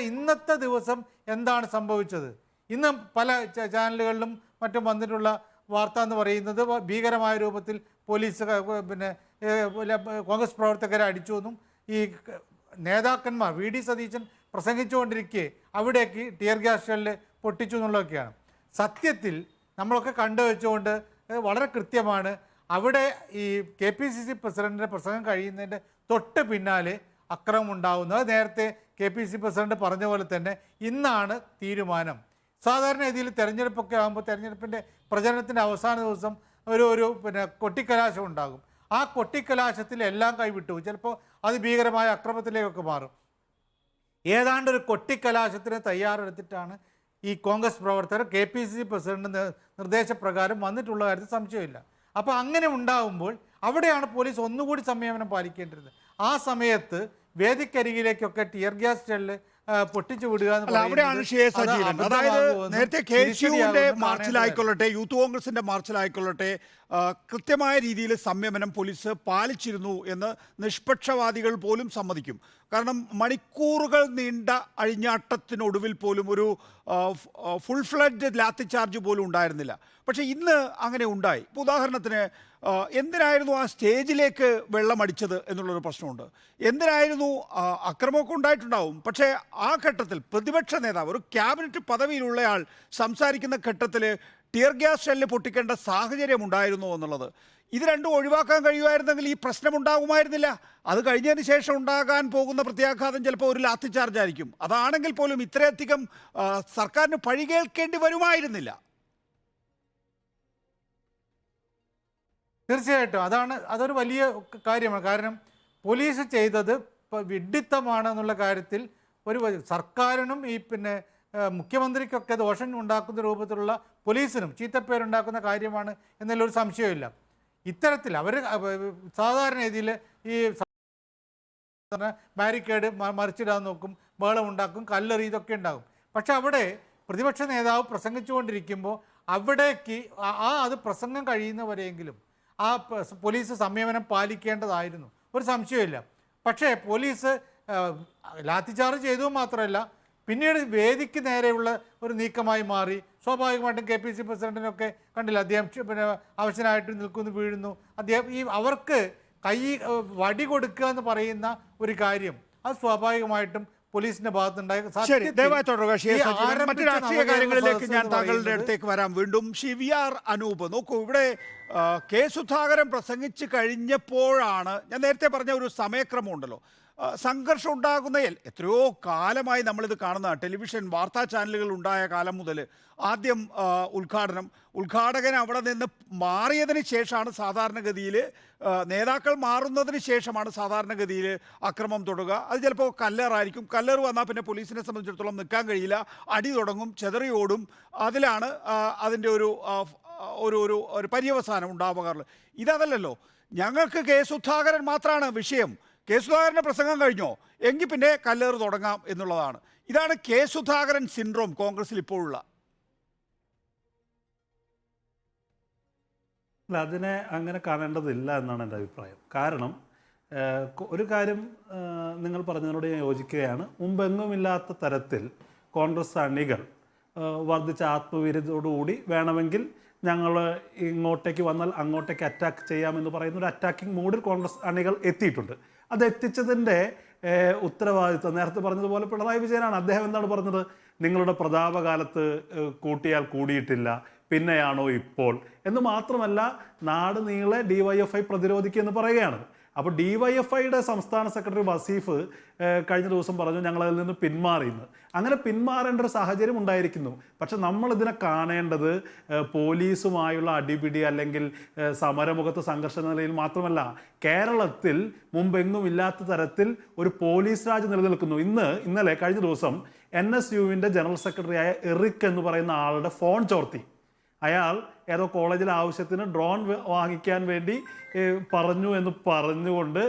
ഇന്നത്തെ ദിവസം എന്താണ് സംഭവിച്ചത്? ഇന്ന് പല ചാനലുകളിലും മറ്റും വന്നിട്ടുള്ള വാർത്ത എന്ന് പറയുന്നത് ഭീകരമായ രൂപത്തിൽ പോലീസ് കോൺഗ്രസ് പ്രവർത്തകരെ അടിച്ചു എന്നും, ഈ നേതാക്കന്മാർ VD സതീശൻ പ്രസംഗിച്ചുകൊണ്ടിരിക്കെ അവിടേക്ക് ടിയർ ഗ്യാസ് ഷെല്ല് പൊട്ടിച്ചു എന്നുള്ളതൊക്കെയാണ്. സത്യത്തിൽ നമ്മളൊക്കെ കണ്ടുവെച്ചുകൊണ്ട് വളരെ കൃത്യമാണ്, അവിടെ ഈ KPCC പ്രസിഡന്റിൻ്റെ പ്രസംഗം കഴിയുന്നതിൻ്റെ തൊട്ട് പിന്നാലെ അക്രമം ഉണ്ടാകുന്നത്. നേരത്തെ KPCC പ്രസിഡന്റ് പറഞ്ഞ പോലെ തന്നെ ഇന്നാണ് തീരുമാനം. സാധാരണ രീതിയിൽ തെരഞ്ഞെടുപ്പൊക്കെ ആകുമ്പോൾ തെരഞ്ഞെടുപ്പിൻ്റെ പ്രചരണത്തിൻ്റെ അവസാന ദിവസം ഒരു കൊട്ടിക്കലാശം ഉണ്ടാകും. ആ കൊട്ടിക്കലാശത്തിൽ എല്ലാം കൈവിട്ടു, ചിലപ്പോൾ അത് ഭീകരമായ അക്രമത്തിലേക്കൊക്കെ മാറും. ഏതാണ്ടൊരു കൊട്ടിക്കലാശത്തിന് തയ്യാറെടുത്തിട്ടാണ് ഈ കോൺഗ്രസ് പ്രവർത്തകർ KPCC പ്രസിഡന്റ് നിർദ്ദേശപ്രകാരം വന്നിട്ടുള്ള കാര്യത്തിൽ സംശയമില്ല. അപ്പോൾ അങ്ങനെ ഉണ്ടാകുമ്പോൾ അവിടെയാണ് പോലീസ് ഒന്നുകൂടി സംയമനം പാലിക്കേണ്ടത്. ആ സമയത്ത് വേദിക്കരികിലേക്കൊക്കെ ടിയർ ഗ്യാസ് ഷെല്ല് പൊട്ടിച്ചു വിടുക എന്ന് അല്ല, അവിടെയാണ് പറയുന്നത് ഷേ അത് സജീവൻ. അതായത് അബദ്ധമാകുമെന്നും നേരത്തെ കെ എസ് യുവിന്റെ തിരിച്ചടിയാകുമെന്നും മാർച്ചിലായിക്കൊള്ളട്ടെ, യൂത്ത് കോൺഗ്രസിന്റെ മാർച്ചിലായിക്കൊള്ളട്ടെ, കൃത്യമായ രീതിയിൽ സംയമനം പോലീസ് പാലിച്ചിരുന്നു എന്ന് നിഷ്പക്ഷവാദികൾ പോലും സമ്മതിക്കും. കാരണം മണിക്കൂറുകൾ നീണ്ട അഴിഞ്ഞാട്ടത്തിനൊടുവിൽ പോലും ഒരു ഫുൾ ഫ്ലഡ്ജ് ലാത്തിചാർജ് പോലും ഉണ്ടായിരുന്നില്ല. പക്ഷേ ഇന്ന് അങ്ങനെ ഉണ്ടായി. ഇപ്പോൾ ഉദാഹരണത്തിന് എന്തിനായിരുന്നു ആ സ്റ്റേജിലേക്ക് വെള്ളമടിച്ചത് എന്നുള്ളൊരു പ്രശ്നമുണ്ട്. എന്തിനായിരുന്നു അക്രമമൊക്കെ ഉണ്ടായിട്ടുണ്ടാവും. പക്ഷേ ആ ഘട്ടത്തിൽ പ്രതിപക്ഷ നേതാവ്, ഒരു ക്യാബിനറ്റ് പദവിയിലുള്ളയാൾ സംസാരിക്കുന്ന ഘട്ടത്തിൽ ടിയർ ഗ്യാസ് ഷെല്ല് പൊട്ടിക്കേണ്ട സാഹചര്യം ഉണ്ടായിരുന്നു എന്നുള്ളത്, ഇത് രണ്ടും ഒഴിവാക്കാൻ കഴിയുമായിരുന്നെങ്കിൽ ഈ പ്രശ്നം ഉണ്ടാകുമായിരുന്നില്ല. അത് കഴിഞ്ഞതിന് ശേഷം ഉണ്ടാകാൻ പോകുന്ന പ്രത്യാഘാതം ചിലപ്പോൾ ഒരു ലാത്തി ചാർജ് ആയിരിക്കും. അതാണെങ്കിൽ പോലും ഇത്രയധികം സർക്കാരിന് പഴി കേൾക്കേണ്ടി വരുമായിരുന്നില്ല. തീർച്ചയായിട്ടും അതൊരു വലിയ കാര്യമാണ്. കാരണം പോലീസ് ചെയ്തത് വിഡ്ഢിത്തമാണ് എന്നുള്ള കാര്യത്തിൽ സർക്കാരിനും ഈ മുഖ്യമന്ത്രിക്കൊക്കെ ദോഷം ഉണ്ടാക്കുന്ന രൂപത്തിലുള്ള പോലീസിനും ചീത്തപ്പേരുണ്ടാക്കുന്ന കാര്യമാണ് എന്നുള്ളൊരു സംശയമില്ല. ഇത്തരത്തിൽ അവർ സാധാരണ രീതിയിൽ ഈ ബാരിക്കേഡ് മറിച്ചിടാൻ നോക്കും, ബഹളമുണ്ടാക്കും, കല്ലെറി, ഇതൊക്കെ ഉണ്ടാകും. പക്ഷെ അവിടെ പ്രതിപക്ഷ നേതാവ് പ്രസംഗിച്ചുകൊണ്ടിരിക്കുമ്പോൾ അവിടേക്ക് അത് പ്രസംഗം കഴിയുന്നവരെങ്കിലും ആ പോലീസ് സംയമനം പാലിക്കേണ്ടതായിരുന്നു, ഒരു സംശയമില്ല. പക്ഷേ പോലീസ് ലാത്തിചാർജ് ചെയ്തത് മാത്രമല്ല, പിന്നീട് വേദിക്ക് നേരെയുള്ള ഒരു നീക്കമായി മാറി. സ്വാഭാവികമായിട്ടും KPCC പ്രസിഡന്റിനൊക്കെ കണ്ടില്ല, അദ്ദേഹം അവശനായിട്ട് നിൽക്കുന്നു, വീഴുന്നു. അദ്ദേഹം അവർക്ക് വടി കൊടുക്കുക എന്ന് പറയുന്ന ഒരു കാര്യം അത് സ്വാഭാവികമായിട്ടും പോലീസിന്റെ ഭാഗത്തുണ്ടായ മറ്റു രാഷ്ട്രീയ കാര്യങ്ങളിലേക്ക് ഞാൻ താങ്കളുടെ അടുത്തേക്ക് വരാം വീണ്ടും. VR അനൂപ്, നോക്കൂ, ഇവിടെ കെ സുധാകരൻ പ്രസംഗിച്ച് കഴിഞ്ഞപ്പോഴാണ് ഞാൻ നേരത്തെ പറഞ്ഞ ഒരു സമയക്രമം ഉണ്ടല്ലോ, സംഘർഷം ഉണ്ടാകുന്ന എത്രയോ കാലമായി നമ്മളിത് കാണുന്ന ടെലിവിഷൻ വാർത്താ ചാനലുകൾ ഉണ്ടായ കാലം മുതൽ ആദ്യം ഉദ്ഘാടകൻ അവിടെ നിന്ന് മാറിയതിന് ശേഷമാണ് സാധാരണഗതിയിൽ, നേതാക്കൾ മാറുന്നതിന് ശേഷമാണ് സാധാരണഗതിയിൽ അക്രമം തുടങ്ങുക. അത് ചിലപ്പോൾ കല്ലേറായിരിക്കും. കല്ലേറ് വന്നാൽ പിന്നെ പോലീസിനെ സംബന്ധിച്ചിടത്തോളം നിൽക്കാൻ കഴിയില്ല, അടി തുടങ്ങും, ചെതറിയോടും. അതിലാണ് അതിൻ്റെ ഒരു പര്യവസാനം ഉണ്ടാവാറുള്ളത്. ഇതല്ലല്ലോ, ഞങ്ങൾക്ക് കെ സുധാകരൻ മാത്രമാണ് വിഷയം. കെ സുധാകരൻ്റെ പ്രസംഗം കഴിഞ്ഞോ എങ്കിൽ പിന്നെ കല്ലേറ് തുടങ്ങാം എന്നുള്ളതാണ്. ഇതാണ് കെ സുധാകരൻ സിൻഡ്രോം കോൺഗ്രസിൽ ഇപ്പോഴുള്ള. അല്ല, അതിനെ അങ്ങനെ കാണേണ്ടതില്ല എന്നാണ് എൻ്റെ അഭിപ്രായം. കാരണം ഒരു കാര്യം നിങ്ങൾ പറഞ്ഞതിനോട് ഞാൻ യോജിക്കുകയാണ്. മുമ്പെങ്ങുമില്ലാത്ത തരത്തിൽ കോൺഗ്രസ് അണികൾ വർദ്ധിച്ച ആത്മവീര്യത്തോടുകൂടി വേണമെങ്കിൽ ഞങ്ങൾ ഇങ്ങോട്ടേക്ക് വന്നാൽ അങ്ങോട്ടേക്ക് അറ്റാക്ക് ചെയ്യാമെന്ന് പറയുന്ന ഒരു അറ്റാക്കിംഗ് മൂഡിൽ കോൺഗ്രസ് അണികൾ എത്തിയിട്ടുണ്ട്. അത് എത്തിച്ചതിൻ്റെ ഉത്തരവാദിത്വം നേരത്തെ പറഞ്ഞതുപോലെ പിണറായി വിജയനാണ്. അദ്ദേഹം എന്താണ് പറഞ്ഞത്? നിങ്ങളുടെ പ്രതാപകാലത്ത് കൂട്ടിയാൽ കൂടിയിട്ടില്ല, പിന്നെയാണോ ഇപ്പോൾ എന്ന് മാത്രമല്ല, നാട് നീളെ DYFI പ്രതിരോധിക്കുക എന്ന് പറയുകയാണ്. അപ്പോൾ DYFIയുടെ സംസ്ഥാന സെക്രട്ടറി വസീഫ് കഴിഞ്ഞ ദിവസം പറഞ്ഞു ഞങ്ങളതിൽ നിന്ന് പിന്മാറിയെന്ന്. അങ്ങനെ പിന്മാറേണ്ട ഒരു സാഹചര്യം ഉണ്ടായിരിക്കുന്നു. പക്ഷെ നമ്മളിതിനെ കാണേണ്ടത് പോലീസുമായുള്ള അടിപിടി അല്ലെങ്കിൽ സമരമുഖത്ത് സംഘർഷ നിലയിൽ മാത്രമല്ല, കേരളത്തിൽ മുമ്പെങ്ങും ഇല്ലാത്ത തരത്തിൽ ഒരു പോലീസ് രാജ് നിലനിൽക്കുന്നു. ഇന്നലെ കഴിഞ്ഞ ദിവസം NSUവിൻ്റെ ജനറൽ സെക്രട്ടറിയായ എറിക് എന്ന് പറയുന്ന ആളുടെ ഫോൺ ചോർത്തി. അയാൾ ഏതോ കോളേജിലെ ആവശ്യത്തിന് ഡ്രോൺ വാങ്ങിക്കാൻ വേണ്ടി പറഞ്ഞു എന്ന് പറഞ്ഞുകൊണ്ട്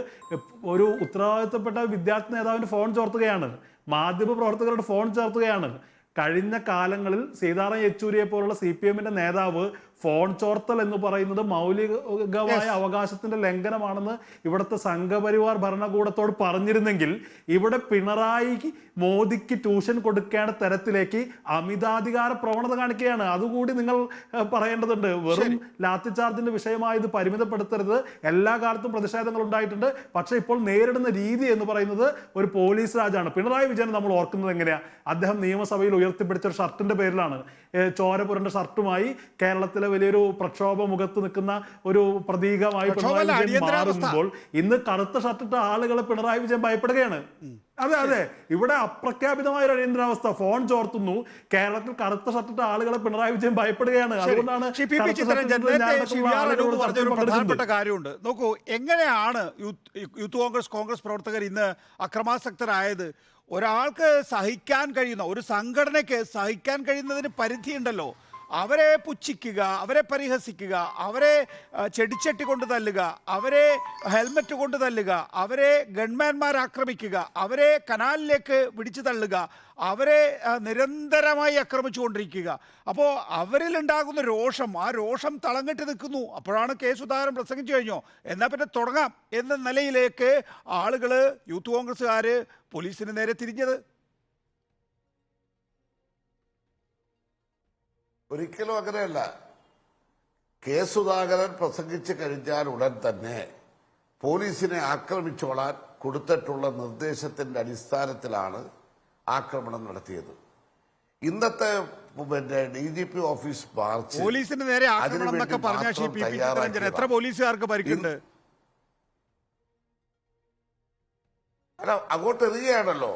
ഒരു ഉത്തരവാദിത്തപ്പെട്ട വിദ്യാർത്ഥി നേതാവിൻ്റെ ഫോൺ ചോർത്തുകയാണ്, മാധ്യമ പ്രവർത്തകരുടെ ഫോൺ ചോർത്തുകയാണ്. കഴിഞ്ഞ കാലങ്ങളിൽ സീതാറാം യെച്ചൂരിയെ പോലുള്ള CPMന്റെ നേതാവ് ഫോൺ ചോർത്തൽ എന്ന് പറയുന്നത് മൗലികമായ അവകാശത്തിന്റെ ലംഘനമാണെന്ന് ഇവിടുത്തെ സംഘപരിവാർ ഭരണകൂടത്തോട് പറഞ്ഞിരുന്നെങ്കിൽ ഇവിടെ പിണറായി മോദിക്ക് ട്യൂഷൻ കൊടുക്കേണ്ട തരത്തിലേക്ക് അമിതാധികാര പ്രവണത കാണിക്കുകയാണ്. അതുകൂടി നിങ്ങൾ പറയേണ്ടതുണ്ട്. വെറും ലാത്തി ചാർജിന്റെ വിഷയമായി ഇത് പരിമിതപ്പെടുത്തരുത്. എല്ലാ കാലത്തും പ്രതിഷേധങ്ങൾ ഉണ്ടായിട്ടുണ്ട്. പക്ഷെ ഇപ്പോൾ നേരിടുന്ന രീതി എന്ന് പറയുന്നത് ഒരു പോലീസ് രാജാണ്. പിണറായി വിജയൻ നമ്മൾ ഓർക്കുന്നത് എങ്ങനെയാ? അദ്ദേഹം നിയമസഭയിൽ ഉയർത്തിപ്പിടിച്ച ഒരു ഷർട്ടിന്റെ പേരിലാണ്, ചോരപുരണ്ട ഷർട്ടുമായി കേരളത്തിലെ വലിയൊരു പ്രക്ഷോഭ മുഖത്ത് നിൽക്കുന്ന ഒരു പ്രതീകമായി പിണറായി വിജയൻ മാറുമ്പോൾ ഇന്ന് കറുത്ത ഷർട്ടിട്ട ആളുകളെ പിണറായി വിജയൻ ഭയപ്പെടുകയാണ്. അതെ, ഇവിടെ അപ്രഖ്യാപിതമായ ഒരു അടിയന്തരാവസ്ഥ, ഫോൺ ചോർത്തുന്നു. കേരളത്തിൽ കറുത്ത ഷർട്ടിട്ട ആളുകളെ പിണറായി വിജയൻ ഭയപ്പെടുകയാണ്. അതുകൊണ്ടാണ് പ്രധാനപ്പെട്ട കാര്യമുണ്ട്. നോക്കൂ, എങ്ങനെയാണ് യൂത്ത് കോൺഗ്രസ് പ്രവർത്തകർ ഇന്ന് അക്രമാസക്തരായത്? ഒരാൾക്ക് സഹിക്കാൻ കഴിയുന്ന, ഒരു സംഘടനയ്ക്ക് സഹിക്കാൻ കഴിയുന്നതിന് പരിധിയുണ്ടല്ലോ. അവരെ പുച്ഛിക്കുക, അവരെ പരിഹസിക്കുക, അവരെ ചെടിച്ചട്ടി കൊണ്ട് തല്ലുക, അവരെ ഹെൽമറ്റ് കൊണ്ട് തല്ലുക, അവരെ ഗൺമാൻമാർ ആക്രമിക്കുക, അവരെ കനാലിലേക്ക് പിടിച്ചു തള്ളുക, അവരെ നിരന്തരമായി ആക്രമിച്ചുകൊണ്ടിരിക്കുക. അപ്പോൾ അവരിലുണ്ടാകുന്ന രോഷം, ആ രോഷം തളങ്ങിട്ട് നിൽക്കുന്നു. അപ്പോഴാണ് കെ സുധാകരൻ പ്രസംഗിച്ചു കഴിഞ്ഞോ എന്നാൽ പിന്നെ തുടങ്ങാം എന്ന നിലയിലേക്ക് ആളുകൾ, യൂത്ത് കോൺഗ്രസ്സുകാർ പോലീസിന് നേരെ തിരിഞ്ഞത്. ഒരിക്കലും അങ്ങനെയല്ല. കെ സുധാകരൻ പ്രസംഗിച്ചു കഴിഞ്ഞാൽ ഉടൻ തന്നെ പോലീസിനെ ആക്രമിച്ചോളാൻ കൊടുത്തിട്ടുള്ള നിർദ്ദേശത്തിന്റെ അടിസ്ഥാനത്തിലാണ് ആക്രമണം നടത്തിയത്. ഇന്നത്തെ DGP ഓഫീസ് മാർച്ച് പോലീസിന് നേരെ ആക്രമണം എന്നൊക്കെ പറഞ്ഞാൽ എത്ര പോലീസുകാർക്ക് പരിക്കുണ്ട്? അല്ല, അങ്ങോട്ട് എറിയുകയാണല്ലോ.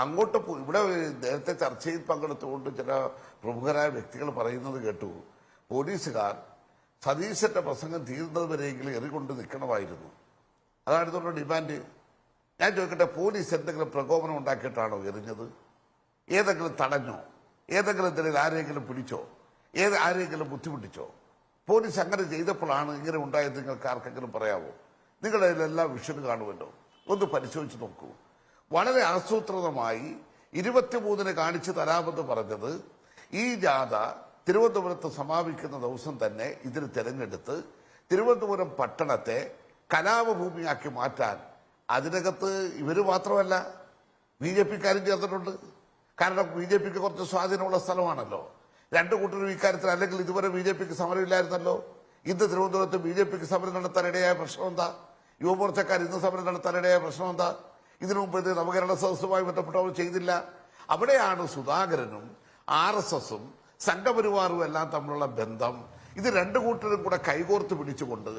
അങ്ങോട്ട് ഇവിടെ നേരത്തെ ചർച്ചയിൽ പങ്കെടുത്തുകൊണ്ട് ചില പ്രമുഖരായ വ്യക്തികൾ പറയുന്നത് കേട്ടു, പോലീസുകാർ സതീശന്റെ പ്രസംഗം തീരുന്നത് വരെയെങ്കിലും എറികൊണ്ട് നിൽക്കണമായിരുന്നു. അതാണ് ഇതുകൊണ്ട് ഡിമാൻഡ്. ഞാൻ ചോദിക്കട്ടെ, പോലീസ് എന്തെങ്കിലും പ്രകോപനം ഉണ്ടാക്കിയിട്ടാണോ എറിഞ്ഞത്? ഏതെങ്കിലും തടഞ്ഞോ? ഏതെങ്കിലും ഇതിൽ ആരെങ്കിലും പിടിച്ചോ? ആരെങ്കിലും ബുദ്ധിമുട്ടിച്ചോ? പോലീസ് അങ്ങനെ ചെയ്തപ്പോഴാണ് ഇങ്ങനെ ഉണ്ടായത്. നിങ്ങൾക്ക് ആർക്കെങ്കിലും പറയാമോ? നിങ്ങളുടെ ഇതിലെല്ലാം വിഷയം കാണുമല്ലോ, ഒന്ന് പരിശോധിച്ച് നോക്കൂ. വളരെ ആസൂത്രിതമായി 23-ന് കാണിച്ചു തരാമെന്ന് പറഞ്ഞത് ഈ ജാഥ തിരുവനന്തപുരത്ത് സമാപിക്കുന്ന ദിവസം തന്നെ ഇതിന് തെരഞ്ഞെടുത്ത് തിരുവനന്തപുരം പട്ടണത്തെ കലാപഭൂമിയാക്കി മാറ്റാൻ അതിനകത്ത് ഇവർ മാത്രമല്ല BJP-ക്കാരും ചേർന്നിട്ടുണ്ട്. കാരണം BJP-ക്ക് കുറച്ച് സ്വാധീനമുള്ള സ്ഥലമാണല്ലോ. രണ്ടു കൂട്ടരും ഇക്കാര്യത്തിൽ, അല്ലെങ്കിൽ ഇതുവരെ BJP-ക്ക് സമരമില്ലായിരുന്നല്ലോ. ഇന്ന് തിരുവനന്തപുരത്ത് BJP-ക്ക് സമരം നടത്താനിടയായ പ്രശ്നം എന്താ? യുവമോർച്ചക്കാർ ഇന്ന് സമരം നടത്താനിടയായ പ്രശ്നം എന്താ? ഇതിനു മുമ്പ് ഇത് നവകേരള സദസ്സുമായി ബന്ധപ്പെട്ടവർ ചെയ്തില്ല. അവിടെയാണ് സുധാകരനും RSSും സംഘപരിവാറും എല്ലാം തമ്മിലുള്ള ബന്ധം. ഇത് രണ്ടു കൂട്ടരും കൂടെ കൈകോർത്ത് പിടിച്ചുകൊണ്ട്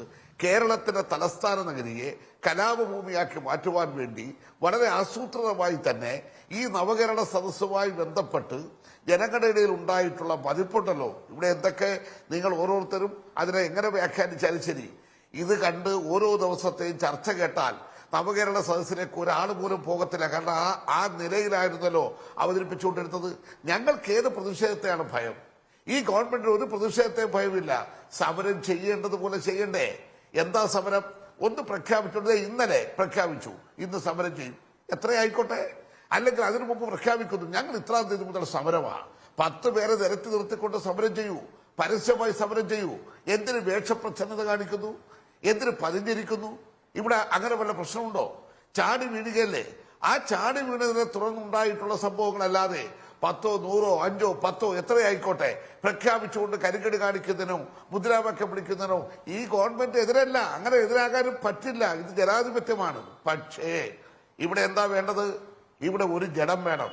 കേരളത്തിന്റെ തലസ്ഥാന നഗരിയെ കലാപഭൂമിയാക്കി മാറ്റുവാൻ വേണ്ടി വളരെ ആസൂത്രിതമായി തന്നെ ഈ നവകേരള സദസ്സുമായി ബന്ധപ്പെട്ട് ജനങ്ങളുടെ ഇടയിൽ ഉണ്ടായിട്ടുള്ള പതിപ്പുണ്ടല്ലോ. ഇവിടെ എന്തൊക്കെ നിങ്ങൾ ഓരോരുത്തരും അതിനെ എങ്ങനെ വ്യാഖ്യാനിച്ചാലും ശരി, ഇത് കണ്ട് ഓരോ ദിവസത്തെയും ചർച്ച കേട്ടാൽ നവകേരള സദസ്സിലേക്ക് ഒരാൾ പോലും പോകത്തില്ല. കാരണം ആ നിലയിലായിരുന്നല്ലോ അവതരിപ്പിച്ചുകൊണ്ടിരുന്നത്. ഞങ്ങൾക്ക് ഏത് പ്രതിഷേധത്തെയാണ് ഭയം? ഈ ഗവൺമെന്റിന് ഒരു പ്രതിഷേധത്തെയും ഭയമില്ല. സമരം ചെയ്യേണ്ടതുപോലെ ചെയ്യണ്ടേ? എന്താ സമരം? ഒന്ന് പ്രഖ്യാപിച്ചിട്ടുണ്ട്, ഇന്നലെ പ്രഖ്യാപിച്ചു, ഇന്ന് സമരം ചെയ്യും. എത്രയായിക്കോട്ടെ. അല്ലെങ്കിൽ അതിനു മുമ്പ് പ്രഖ്യാപിക്കുന്നു, ഞങ്ങൾ ഇത്രാം തീയതി മുതൽ സമരമാണ്. 10 പേരെ നിരത്തി നിർത്തിക്കൊണ്ട് സമരം ചെയ്യൂ, പരസ്യമായി സമരം ചെയ്യൂ. എന്തിന് വേഷപ്രച്ഛന്നത കാണിക്കുന്നു? എന്തിന് പതിഞ്ഞിരിക്കുന്നു? ഇവിടെ അങ്ങനെ വല്ല പ്രശ്നമുണ്ടോ? ചാടി വീഴുകയല്ലേ. ആ ചാടി വീണതിനെ തുടർന്നുണ്ടായിട്ടുള്ള സംഭവങ്ങളല്ലാതെ 10, 100, 5, 10 എത്രയായിക്കോട്ടെ പ്രഖ്യാപിച്ചുകൊണ്ട് കരികടി കാണിക്കുന്നതിനോ മുദ്രാവാക്യം വിളിക്കുന്നതിനോ ഈ ഗവൺമെന്റ് എതിരല്ല. അങ്ങനെ എതിരാകാനും പറ്റില്ല. ഇത് ജനാധിപത്യമാണ്. പക്ഷേ ഇവിടെ എന്താ വേണ്ടത്? ഇവിടെ ഒരു ജനം വേണം.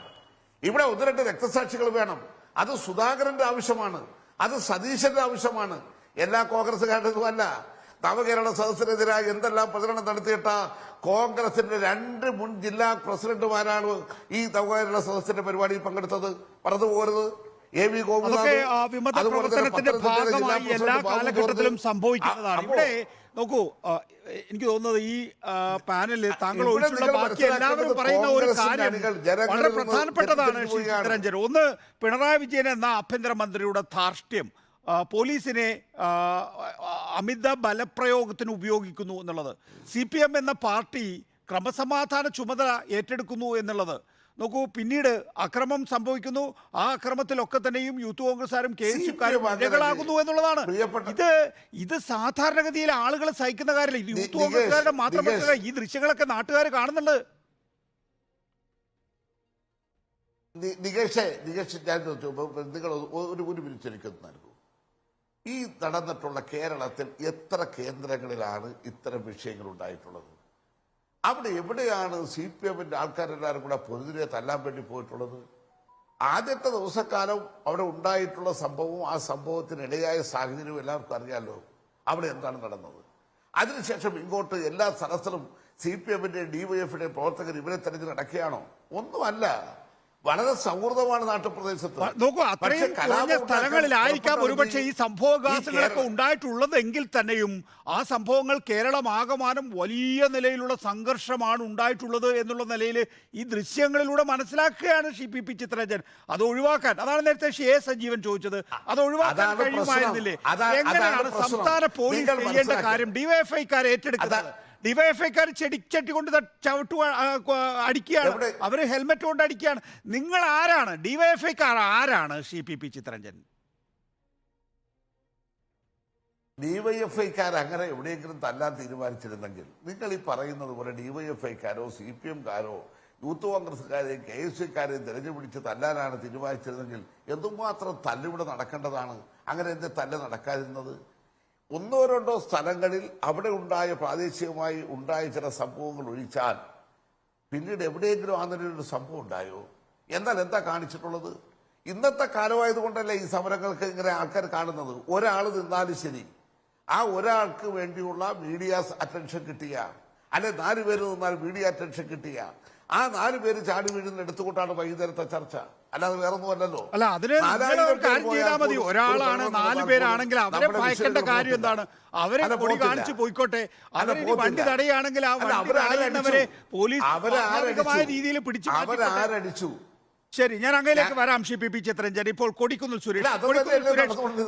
ഇവിടെ 1-2 രക്തസാക്ഷികൾ വേണം. അത് സുധാകരന്റെ ആവശ്യമാണ്, അത് സതീശന്റെ ആവശ്യമാണ്, എല്ലാ കോൺഗ്രസുകാരുടേതുമല്ല. നവകേരള സദസ്സിനെതിരായി എന്തെല്ലാം പ്രചരണം നടത്തിയിട്ട കോൺഗ്രസിന്റെ 2 മുൻ ജില്ലാ പ്രസിഡന്റുമാരാണ് ഈ നവകേരള സദസ്സിന്റെ പരിപാടിയിൽ പങ്കെടുത്തത്. പറഞ്ഞു പോകരുത്. AV ഗോപിനാഥ് പ്രവർത്തനത്തിന്റെ ഭാഗമായി എല്ലാ കാലഘട്ടത്തിലും സംഭവിക്കുന്നതാണ്. ഇവിടെ നോക്കൂ, എനിക്ക് തോന്നുന്നത് ഈ പാനലിൽ താങ്കൾ ഒഴിച്ചുള്ള ബാക്കി എല്ലാവരും പറയുന്ന ഒരു കാര്യം വളരെ പ്രധാനപ്പെട്ടതാണ്. ശ്രീ ചിത്തരഞ്ജൻ, ഒന്ന്, പിണറായി വിജയൻ എന്ന ആഭ്യന്തരമന്ത്രിയുടെ ധാർഷ്ട്യം പോലീസിനെ അമിത ബലപ്രയോഗത്തിന് ഉപയോഗിക്കുന്നു എന്നുള്ളത്, CPM എന്ന പാർട്ടി ക്രമസമാധാന ചുമതല ഏറ്റെടുക്കുന്നു എന്നുള്ളത്. നോക്കൂ, പിന്നീട് അക്രമം സംഭവിക്കുന്നു. ആ അക്രമത്തിലൊക്കെ തന്നെയും യൂത്ത് കോൺഗ്രസ്സുകാരും KSUക്കാരും ഇരകളാകുന്നു എന്നുള്ളതാണ്. ഇത് സാധാരണഗതിയിൽ ആളുകൾ സഹിക്കുന്ന കാര്യമല്ല. ഇത് യൂത്ത് കോൺഗ്രസ്സുകാരുടെ മാത്രം ഈ ദൃശ്യങ്ങളൊക്കെ നാട്ടുകാർ കാണുന്നുണ്ട്. നികേഷ് ഞാൻ നിങ്ങൾ ഒരു മിനിറ്റ് എനിക്ക് നൽകൂ. ഈ നടന്നിട്ടുള്ള കേരളത്തിൽ എത്ര കേന്ദ്രങ്ങളിലാണ് ഇത്തരം വിഷയങ്ങൾ ഉണ്ടായിട്ടുള്ളത്? അവിടെ എവിടെയാണ് CPMന്റെ ആൾക്കാരെല്ലാവരും കൂടെ പൊതുവിനെ തല്ലാൻ വേണ്ടി പോയിട്ടുള്ളത്? ആദ്യത്തെ ദിവസക്കാലം അവിടെ ഉണ്ടായിട്ടുള്ള സംഭവവും ആ സംഭവത്തിനിടയായ സാഹചര്യവും എല്ലാവർക്കും അറിയാമല്ലോ. അവിടെ എന്താണ് നടന്നത്? അതിനുശേഷം ഇങ്ങോട്ട് എല്ലാ സ്ഥലത്തിലും CPMന്റെ DYFന്റെ പ്രവർത്തകർ ഇവരെ തെരഞ്ഞു നടക്കുകയാണോ? ഒന്നുമല്ല. വളരെ സൗഹൃദമാണ് നാട്ടുപ്രദേശത്ത്. നോക്കൂ, അത്രയും പക്ഷേ കലാപം കുറഞ്ഞ ഉണ്ടാക്കാൻ സ്ഥലങ്ങളിലായിരിക്കാം പുറപ്പെട്ടത് ഒരുപക്ഷെ ഈ സംഭവവികാസങ്ങളൊക്കെ ഈ ഉണ്ടായിട്ടുള്ളത് എങ്കിൽ തന്നെയും ആ സംഭവങ്ങൾ കേരളമാകമാനം വലിയ നിലയിലുള്ള സംഘർഷമാണ് ഉണ്ടായിട്ടുള്ളത് എന്നുള്ള നിലയിൽ ഈ ദൃശ്യങ്ങളിലൂടെ മനസ്സിലാക്കുകയാണ് പി ചിത്രരഞ്ജൻ. അത് ഒഴിവാക്കാൻ, അതാണ് നേരത്തെ എ സജീവൻ ചോദിച്ചത്, അത് ഒഴിവാക്കാൻ അതാണ് പ്രശ്നം. കഴിയുമായിരുന്നില്ലേ? അതാണ് എങ്ങനെയാണ് പ്രശ്നം. സംസ്ഥാന പോലീസ് നിങ്ങൾ ചെയ്യേണ്ട മനസ്സിലാക്കുക. കാര്യം ഡിവൈഎഫ്ഐക്കാർ ഏറ്റെടുക്കുന്നത്? ഡിവൈഎഫ്ഐക്കാർ ചെടിച്ചട്ടി കൊണ്ട് അടിക്കുകയാണ്, എവിടെ? അവര് ഹെൽമെറ്റ് കൊണ്ട് അടിക്കുകയാണ്. നിങ്ങൾ ആരാണ്? ഡിവൈഎഫ്ഐക്കാർ ആരാണ്? പി ചിത്രരഞ്ജൻ, ഡിവൈഎഫ്ഐക്കാർ അങ്ങനെ എവിടെയെങ്കിലും തല്ലാൻ തീരുമാനിച്ചിരുന്നെങ്കിൽ നിങ്ങൾ ഈ പറയുന്നത് പോലെ ഡിവൈഎഫ്ഐക്കാരോ CPM-കാരോ യൂത്ത് കോൺഗ്രസ്സുകാരെയും KSUക്കാരെയും തെരഞ്ഞുപിടിച്ച് തല്ലാനാണ് തീരുമാനിച്ചിരുന്നെങ്കിൽ എന്തുമാത്രം തല്ലിവിടെ നടക്കേണ്ടതാണ്. അങ്ങനെ എന്ത് തല്ല് നടക്കാതിരുന്നത്? ഒന്നോ രണ്ടോ സ്ഥലങ്ങളിൽ അവിടെ ഉണ്ടായ പ്രാദേശികമായി ഉണ്ടായ ചില സംഭവങ്ങൾ ഒഴിച്ചാൽ പിന്നീട് എവിടെയെങ്കിലും ആ നിലയിലൊരു സംഭവം ഉണ്ടായോ? എന്നാൽ എന്താ കാണിച്ചിട്ടുള്ളത്? ഇന്നത്തെ കാലമായതുകൊണ്ടല്ലേ ഈ സമരങ്ങൾക്ക് ഇങ്ങനെ ആൾക്കാർ കാണുന്നത്. ഒരാൾ നിന്നാലും ശരി, ആ ഒരാൾക്ക് വേണ്ടിയുള്ള മീഡിയ അറ്റൻഷൻ കിട്ടിയ, അല്ലെ 4 പേര് നിന്നാൽ മീഡിയ അറ്റൻഷൻ കിട്ടിയ, ആ 4 പേര് ചാടി വീഴുന്ന എടുത്തുകൊണ്ടാണ് വൈകുന്നേരത്തെ ചർച്ച, അല്ലാതെ വേറൊന്നും അല്ലല്ലോ. അല്ല, അതിന് കാര്യം ചെയ്താൽ മതി. ഒരാളാണ് 4 പേരാണെങ്കിൽ അവരെ ഭയക്കേണ്ട കാര്യം എന്താണ്? അവരെ കൊടി കാണിച്ച് പോയിക്കോട്ടെ. അവരെ വണ്ടി തടയുകയാണെങ്കിൽ ആ വണ്ടി തടയുന്നവരെ പോലീസ് സ്വാഭാവികമായ രീതിയിൽ പിടിച്ചു. അവരാരടിച്ചു? ശരി, ഞാൻ അങ്ങയിലേക്ക് വരാം. പി ചിത്രരഞ്ജൻ, ഇപ്പോൾ കൊടിക്കുന്നിൽ സുരേഷ്,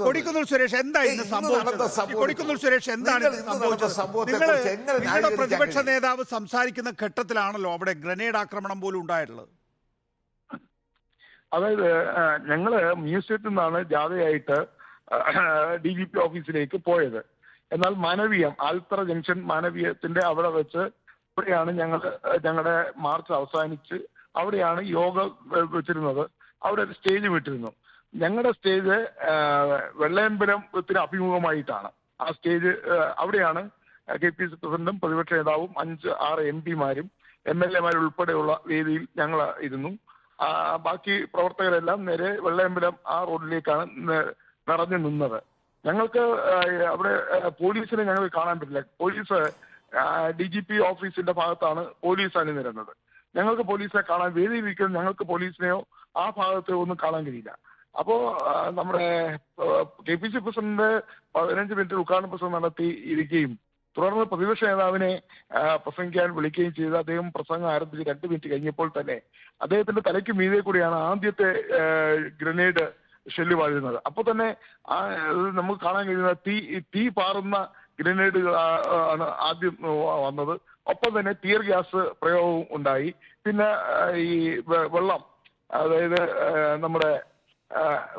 കൊടിക്കുന്നിൽ സുരേഷ് എന്താ ഇന്ന് സംഭവിച്ചത്? കൊടിക്കുന്നിൽ സുരേഷ് എന്താണ് ഇന്ന് സംഭവിച്ചത്? നിങ്ങളുടെ പ്രതിപക്ഷ നേതാവ് സംസാരിക്കുന്ന ഘട്ടത്തിലാണല്ലോ അവിടെ ഗ്രനേഡ് ആക്രമണം പോലും ഉണ്ടായിട്ടുള്ളത്. അതായത് ഞങ്ങള് മ്യൂസിയത്തിൽ നിന്നാണ് ജാഥയായിട്ട് DGP ഓഫീസിലേക്ക് പോയത്. എന്നാൽ മാനവീയം ആൽത്തറ ജംഗ്ഷൻ മാനവീയത്തിന്റെ അവിടെ വെച്ച് ഇവിടെയാണ് ഞങ്ങളുടെ മാർച്ച് അവസാനിച്ച് അവിടെയാണ് യോഗ വെച്ചിരുന്നത്. അവിടെ ഒരു സ്റ്റേജ് വിട്ടിരുന്നു. ഞങ്ങളുടെ സ്റ്റേജ് വെള്ളയമ്പലത്തിന് അഭിമുഖമായിട്ടാണ്. ആ സ്റ്റേജ് അവിടെയാണ് KPC പ്രസിഡന്റും പ്രതിപക്ഷ നേതാവും 5-6 MP-മാരും MLA-മാരും ഉൾപ്പെടെയുള്ള വേദിയിൽ ഞങ്ങൾ ഇരുന്നു. ബാക്കി പ്രവർത്തകരെല്ലാം നേരെ വെള്ളയമ്പലം ആ റോഡിലേക്കാണ് നിറഞ്ഞു നിന്നത്. ഞങ്ങൾക്ക് അവിടെ പോലീസിനെ ഞങ്ങൾക്ക് കാണാൻ പറ്റില്ല. പോലീസ് DGP ഓഫീസിന്റെ ഭാഗത്താണ് പോലീസ് അണിനിരുന്നത്. ഞങ്ങൾക്ക് പോലീസിനെ കാണാൻ, വേദിയിലിരിക്കുന്ന ഞങ്ങൾക്ക് പോലീസിനെയോ ആ ഭാഗത്ത് ഒന്നും കാണാൻ കഴിയില്ല. അപ്പോ നമ്മുടെ KPC പ്രസിഡന്റ് 15 മിനിറ്റ് ഉദ്ഘാടന പ്രസംഗം നടത്തി ഇരിക്കുകയും തുടർന്ന് പ്രതിപക്ഷ നേതാവിനെ പ്രസംഗിക്കാൻ വിളിക്കുകയും ചെയ്ത് അദ്ദേഹം പ്രസംഗം ആരംഭിച്ച് 2 മിനിറ്റ് കഴിഞ്ഞപ്പോൾ തന്നെ അദ്ദേഹത്തിന്റെ തലയ്ക്ക് മീതെ കൂടിയാണ് ആദ്യത്തെ ഗ്രനേഡ് ഷെല്ല് വാഴുന്നത്. അപ്പോൾ തന്നെ നമുക്ക് കാണാൻ കഴിയുന്ന തീ പാറുന്ന ഗ്രനേഡ് ആണ് ആദ്യം വന്നത്. ഒപ്പം തന്നെ ടിയർ ഗ്യാസ് പ്രയോഗവും ഉണ്ടായി. പിന്നെ ഈ വെള്ളം, അതായത് നമ്മുടെ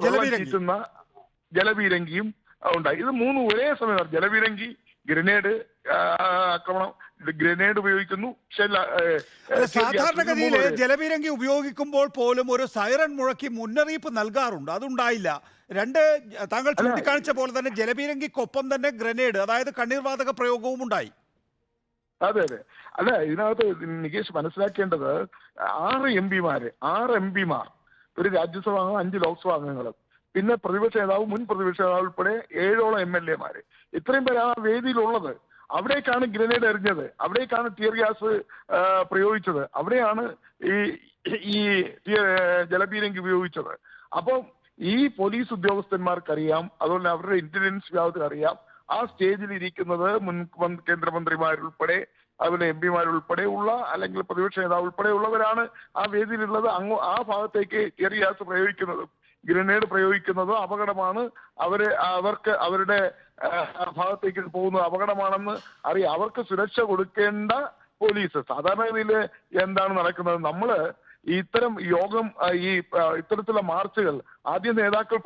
വെള്ളം ചീറ്റുന്ന ജലപീരങ്കിയും ഉണ്ടായി. ഇത് 3 ഒരേ സമയം, ജലപീരങ്കി, ഗ്രനേഡ് ആക്രമണം, ഗ്രനേഡ് ഉപയോഗിക്കുന്നു, സാധാരണഗതിയിൽ ജലപീരങ്കി ഉപയോഗിക്കുമ്പോൾ പോലും ഒരു സൈറൺ മുഴക്കി മുന്നറിയിപ്പ് നൽകാറുണ്ട്. അതുണ്ടായില്ല. താങ്കൾ ചൂണ്ടിക്കാണിച്ച പോലെ തന്നെ ജലപീരങ്കിക്കൊപ്പം തന്നെ ഗ്രനേഡ്, അതായത് കണ്ണീർവാതക പ്രയോഗവും ഉണ്ടായി. അതെ അതെ അല്ല, ഇതിനകത്ത് നികേഷ് മനസ്സിലാക്കേണ്ടത് 6 MP-മാർ, ഒരു രാജ്യസഭാ അംഗം, 5 ലോക്സഭാ അംഗങ്ങളും, പിന്നെ പ്രതിപക്ഷ നേതാവ്, മുൻ പ്രതിപക്ഷ നേതാവ് ഉൾപ്പെടെ 7ഓളം MLA-മാര്, ഇത്രയും പേര് ആ വേദിയിലുള്ളത്. അവിടേക്കാണ് ഗ്രനേഡ് എറിഞ്ഞത്, അവിടേക്കാണ് ടിയർ ഗ്യാസ് പ്രയോഗിച്ചത്, അവിടെയാണ് ഈ ജലപീരങ്കി ഉപയോഗിച്ചത്. അപ്പം ഈ പോലീസ് ഉദ്യോഗസ്ഥന്മാർക്കറിയാം, അതുപോലെ അവരുടെ ഇന്റലിജൻസ് വിഭാഗത്തിന് അറിയാം, ആ സ്റ്റേജിൽ ഇരിക്കുന്നത് മുൻ കേന്ദ്രമന്ത്രിമാരുൾപ്പെടെ അതുപോലെ MP-മാരുൾപ്പെടെ ഉള്ള, അല്ലെങ്കിൽ പ്രതിപക്ഷ നേതാവ് ഉൾപ്പെടെ ഉള്ളവരാണ് ആ വേദിയിലുള്ളത്. ആ ഭാഗത്തേക്ക് ടിയർ ഗ്യാസ് പ്രയോഗിക്കുന്നതും ഗ്രനേഡ് പ്രയോഗിക്കുന്നതും അപകടമാണ്. അവർക്ക് അവരുടെ ഭാഗത്തേക്ക് പോകുന്നത് അപകടമാണെന്ന് അറിയാം. അവർക്ക് സുരക്ഷ കൊടുക്കേണ്ട പോലീസ്. സാധാരണഗതിയിൽ എന്താണ് നടക്കുന്നത്? നമ്മള് ഇത്തരം യോഗം, ഇത്തരത്തിലുള്ള മാർച്ചുകൾ ആദ്യം നേതാക്കൾ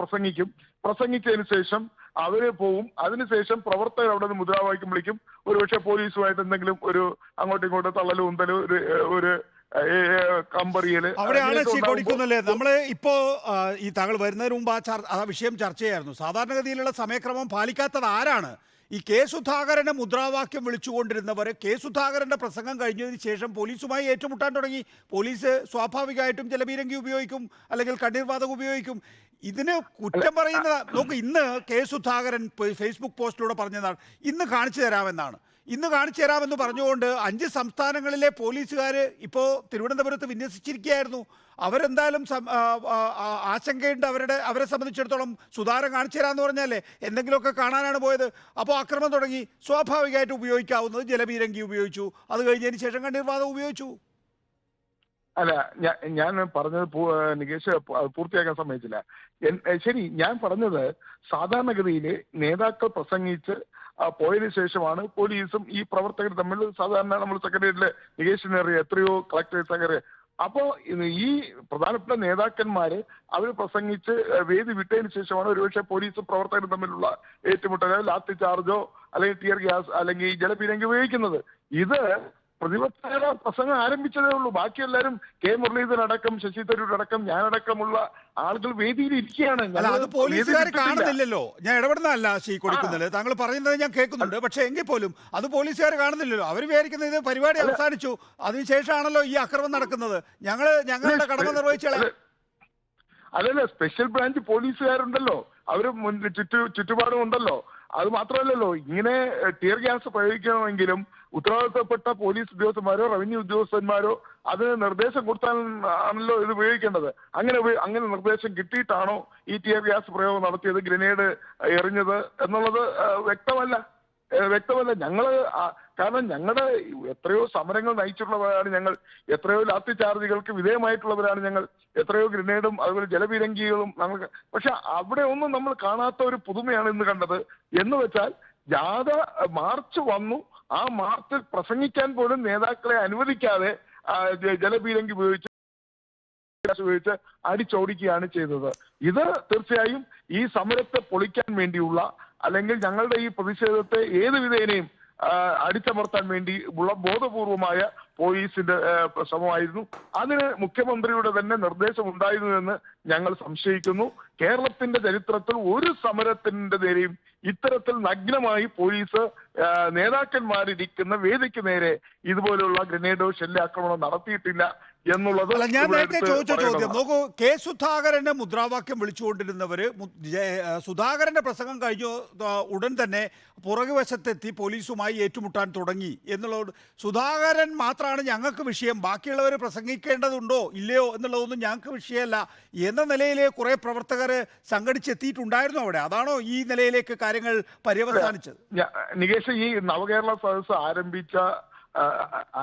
പ്രസംഗിച്ചതിന് ശേഷം അവര് പോവും. അതിനുശേഷം പ്രവർത്തകർ അവിടെ നിന്ന് മുദ്രാവാക്യം വിളിക്കും. ഒരുപക്ഷെ പോലീസുമായിട്ട് എന്തെങ്കിലും ഒരു അങ്ങോട്ടും ഇങ്ങോട്ടും തള്ളലും ഉന്തലും ഒരു കമ്പറിയല് അവിടെയാണ് കൊടുക്കുന്നല്ലേ. നമ്മള് ഇപ്പോ ഈ താങ്കൾ വരുന്നതിന് മുമ്പ് ആ വിഷയം ചർച്ച ചെയ്യായിരുന്നു. സാധാരണഗതിയിലുള്ള സമയക്രമം പാലിക്കാത്തത് ആരാണ്? ഈ സുധാകരനെ മുദ്രാവാക്യം വിളിച്ചുകൊണ്ടിരുന്നവർ സുധാകരന്റെ പ്രസംഗം കഴിഞ്ഞതിന് ശേഷം പോലീസുമായി ഏറ്റുമുട്ടാൻ തുടങ്ങി. പോലീസ് സ്വാഭാവികമായിട്ടും ജലപീരങ്കി ഉപയോഗിക്കും, അല്ലെങ്കിൽ കണ്ണീർവാതകം ഉപയോഗിക്കും. ഇതിന് കുറ്റം പറയുന്നത് നോക്ക്, ഇന്ന് സുധാകരൻ ഫേസ്ബുക്ക് പോസ്റ്റിലൂടെ പറഞ്ഞതാണ്, ഇന്ന് കാണിച്ചു തരാമെന്നാണ്. ഇന്ന് കാണിച്ചു തരാമെന്ന് പറഞ്ഞുകൊണ്ട് 5 സംസ്ഥാനങ്ങളിലെ പോലീസുകാർ ഇപ്പോൾ തിരുവനന്തപുരത്ത് വിന്യസിച്ചിരിക്കുകയായിരുന്നു. അവരെന്തായാലും ആശങ്കയുണ്ട് അവരെ സംബന്ധിച്ചിടത്തോളം. സുതാരം കാണിച്ചു തരാമെന്ന് പറഞ്ഞാലേ എന്തെങ്കിലുമൊക്കെ കാണാനാണ് പോയത്. അപ്പോൾ ആക്രമണം തുടങ്ങി. സ്വാഭാവികമായിട്ട് ഉപയോഗിക്കാവുന്നത് ജലപീരങ്കി ഉപയോഗിച്ചു. അത് കഴിഞ്ഞതിന് ശേഷം കണ്ണീർവാതകം ഉപയോഗിച്ചു. അല്ല, ഞാൻ പറഞ്ഞത് നികേഷ് പൂർത്തിയാക്കാൻ സമ്മതിച്ചില്ല. ശരി, ഞാൻ പറഞ്ഞത് സാധാരണഗതിയിൽ നേതാക്കൾ പ്രസംഗിച്ച് പോയതിനു ശേഷമാണ് പോലീസും ഈ പ്രവർത്തകർ തമ്മിൽ സാധാരണ നമ്മൾ സെക്രട്ടേറിയറ്റിലെ നികേഷിനറിയ എത്രയോ കളക്ടറേറ്റ് സെക്രട്ടറി. അപ്പോ ഈ പ്രധാനപ്പെട്ട നേതാക്കന്മാര് അവർ പ്രസംഗിച്ച് വേദി വിട്ടതിന് ശേഷമാണ് ഒരുപക്ഷെ പോലീസും പ്രവർത്തകരും തമ്മിലുള്ള ഏറ്റുമുട്ടലോ ലാത്തി ചാർജോ അല്ലെങ്കിൽ ടിയർ ഗ്യാസ് അല്ലെങ്കിൽ ജലപീരങ്കി ഉപയോഗിക്കുന്നത്. ഇത് പ്രതിപക്ഷ പ്രസംഗം ആരംഭിച്ചതേ ഉള്ളൂ. ബാക്കി എല്ലാവരും കെ മുരളീധരൻ അടക്കം, ശശി തരൂർ അടക്കം, ഞാനടക്കമുള്ള ആളുകൾ വേദിയിൽ ഇരിക്കുകയാണ്. അല്ല, അത് പോലീസുകാർ കാണുന്നില്ലല്ലോ. ഞാൻ ഇടപെടുന്നതല്ല ശ്രീ കൊടുക്കുന്നത്, താങ്കൾ പറയുന്നത് ഞാൻ കേൾക്കുന്നുണ്ട്. പക്ഷെ എങ്കിൽ പോലും അത് പോലീസുകാർ കാണുന്നില്ലല്ലോ. അവർ വിചാരിക്കുന്നത് ഇത് പരിപാടി അവസാനിച്ചു, അതിനുശേഷമാണല്ലോ ഈ ആക്രമണം നടക്കുന്നത്. ഞങ്ങളുടെ കടമ നിർവഹിച്ചാൽ അതല്ല, സ്പെഷ്യൽ ബ്രാഞ്ച് പോലീസുകാരുണ്ടല്ലോ, അവര് ചുറ്റുപാടും ഉണ്ടല്ലോ. അത് മാത്രമല്ലല്ലോ, ഇങ്ങനെ ടിയർ ഗ്യാസ് പ്രയോഗിക്കണമെങ്കിലും ഉത്തരവാദിത്തപ്പെട്ട പോലീസ് ഉദ്യോഗസ്ഥന്മാരോ റവന്യൂ ഉദ്യോഗസ്ഥന്മാരോ അതിന് നിർദ്ദേശം കൊടുത്താൽ ആണല്ലോ ഇത് ഉപയോഗിക്കേണ്ടത്. അങ്ങനെ നിർദ്ദേശം കിട്ടിയിട്ടാണോ ഈ ടിയർ ഗ്യാസ് പ്രയോഗം നടത്തിയത്, ഗ്രനേഡ് എറിഞ്ഞത് എന്നുള്ളത് വ്യക്തമല്ല. കാരണം ഞങ്ങളുടെ എത്രയോ സമരങ്ങൾ നയിച്ചിട്ടുള്ളവരാണ് ഞങ്ങൾ, എത്രയോ ലാത്തി ചാർജുകൾക്ക് വിധേയമായിട്ടുള്ളവരാണ് ഞങ്ങൾ, എത്രയോ ഗ്രനേഡും അതുപോലെ ജലപീരങ്കികളും ഞങ്ങൾക്ക്. പക്ഷെ അവിടെ ഒന്നും നമ്മൾ കാണാത്ത ഒരു പുതുമയാണ് ഇന്ന് കണ്ടത്. എന്ന് വെച്ചാൽ ജാഥ മാർച്ച് വന്നു, ആ മാർച്ചിൽ പ്രസംഗിക്കാൻ പോലും നേതാക്കളെ അനുവദിക്കാതെ ജലപീരങ്കി ഉപയോഗിച്ച് അടിച്ചോടിക്കുകയാണ് ചെയ്തത്. ഇത് തീർച്ചയായും ഈ സമരത്തെ പൊളിക്കാൻ വേണ്ടിയുള്ള അല്ലെങ്കിൽ ഞങ്ങളുടെ ഈ പ്രതിഷേധത്തെ ഏത് വിധേനയും അടിച്ചമർത്താൻ വേണ്ടി ഉള്ള ബോധപൂർവമായ പോലീസിന്റെ ശ്രമമായിരുന്നു. അതിന് മുഖ്യമന്ത്രിയുടെ തന്നെ നിർദ്ദേശം ഉണ്ടായിരുന്നുവെന്ന് ഞങ്ങൾ സംശയിക്കുന്നു. കേരളത്തിന്റെ ചരിത്രത്തിൽ ഒരു സമരത്തിന്റെ നേരെയും ഇത്തരത്തിൽ നഗ്നമായി പോലീസ് നേതാക്കന്മാരിരിക്കുന്ന വേദിക്ക് നേരെ ഇതുപോലുള്ള ഗ്രനേഡോ ഷെല്ലാക്രമണം നടത്തിയിട്ടില്ല എന്നുള്ളത്. ഞാൻ നേരത്തെ ചോദിച്ച ചോദ്യം നോക്കൂ. കെ സുധാകരന്റെ മുദ്രാവാക്യം വിളിച്ചുകൊണ്ടിരുന്നവര് സുധാകരന്റെ പ്രസംഗം കഴിഞ്ഞു ഉടൻ തന്നെ പുറകുവശത്തെത്തി പോലീസുമായി ഏറ്റുമുട്ടാൻ തുടങ്ങി എന്നുള്ളത്. സുധാകരൻ മാത്രമാണ് ഞങ്ങൾക്ക് വിഷയം, ബാക്കിയുള്ളവർ പ്രസംഗിക്കേണ്ടതുണ്ടോ ഇല്ലയോ എന്നുള്ളതൊന്നും ഞങ്ങൾക്ക് വിഷയമല്ല എന്ന നിലയിൽ കുറെ പ്രവർത്തകർ സംഘടിച്ചെത്തിയിട്ടുണ്ടായിരുന്നു അവിടെ. അതാണോ ഈ നിലയിലേക്ക് കാര്യങ്ങൾ പര്യവസാനിച്ചത്? നികേഷ്, ഈ നവകേരള സദസ്സ്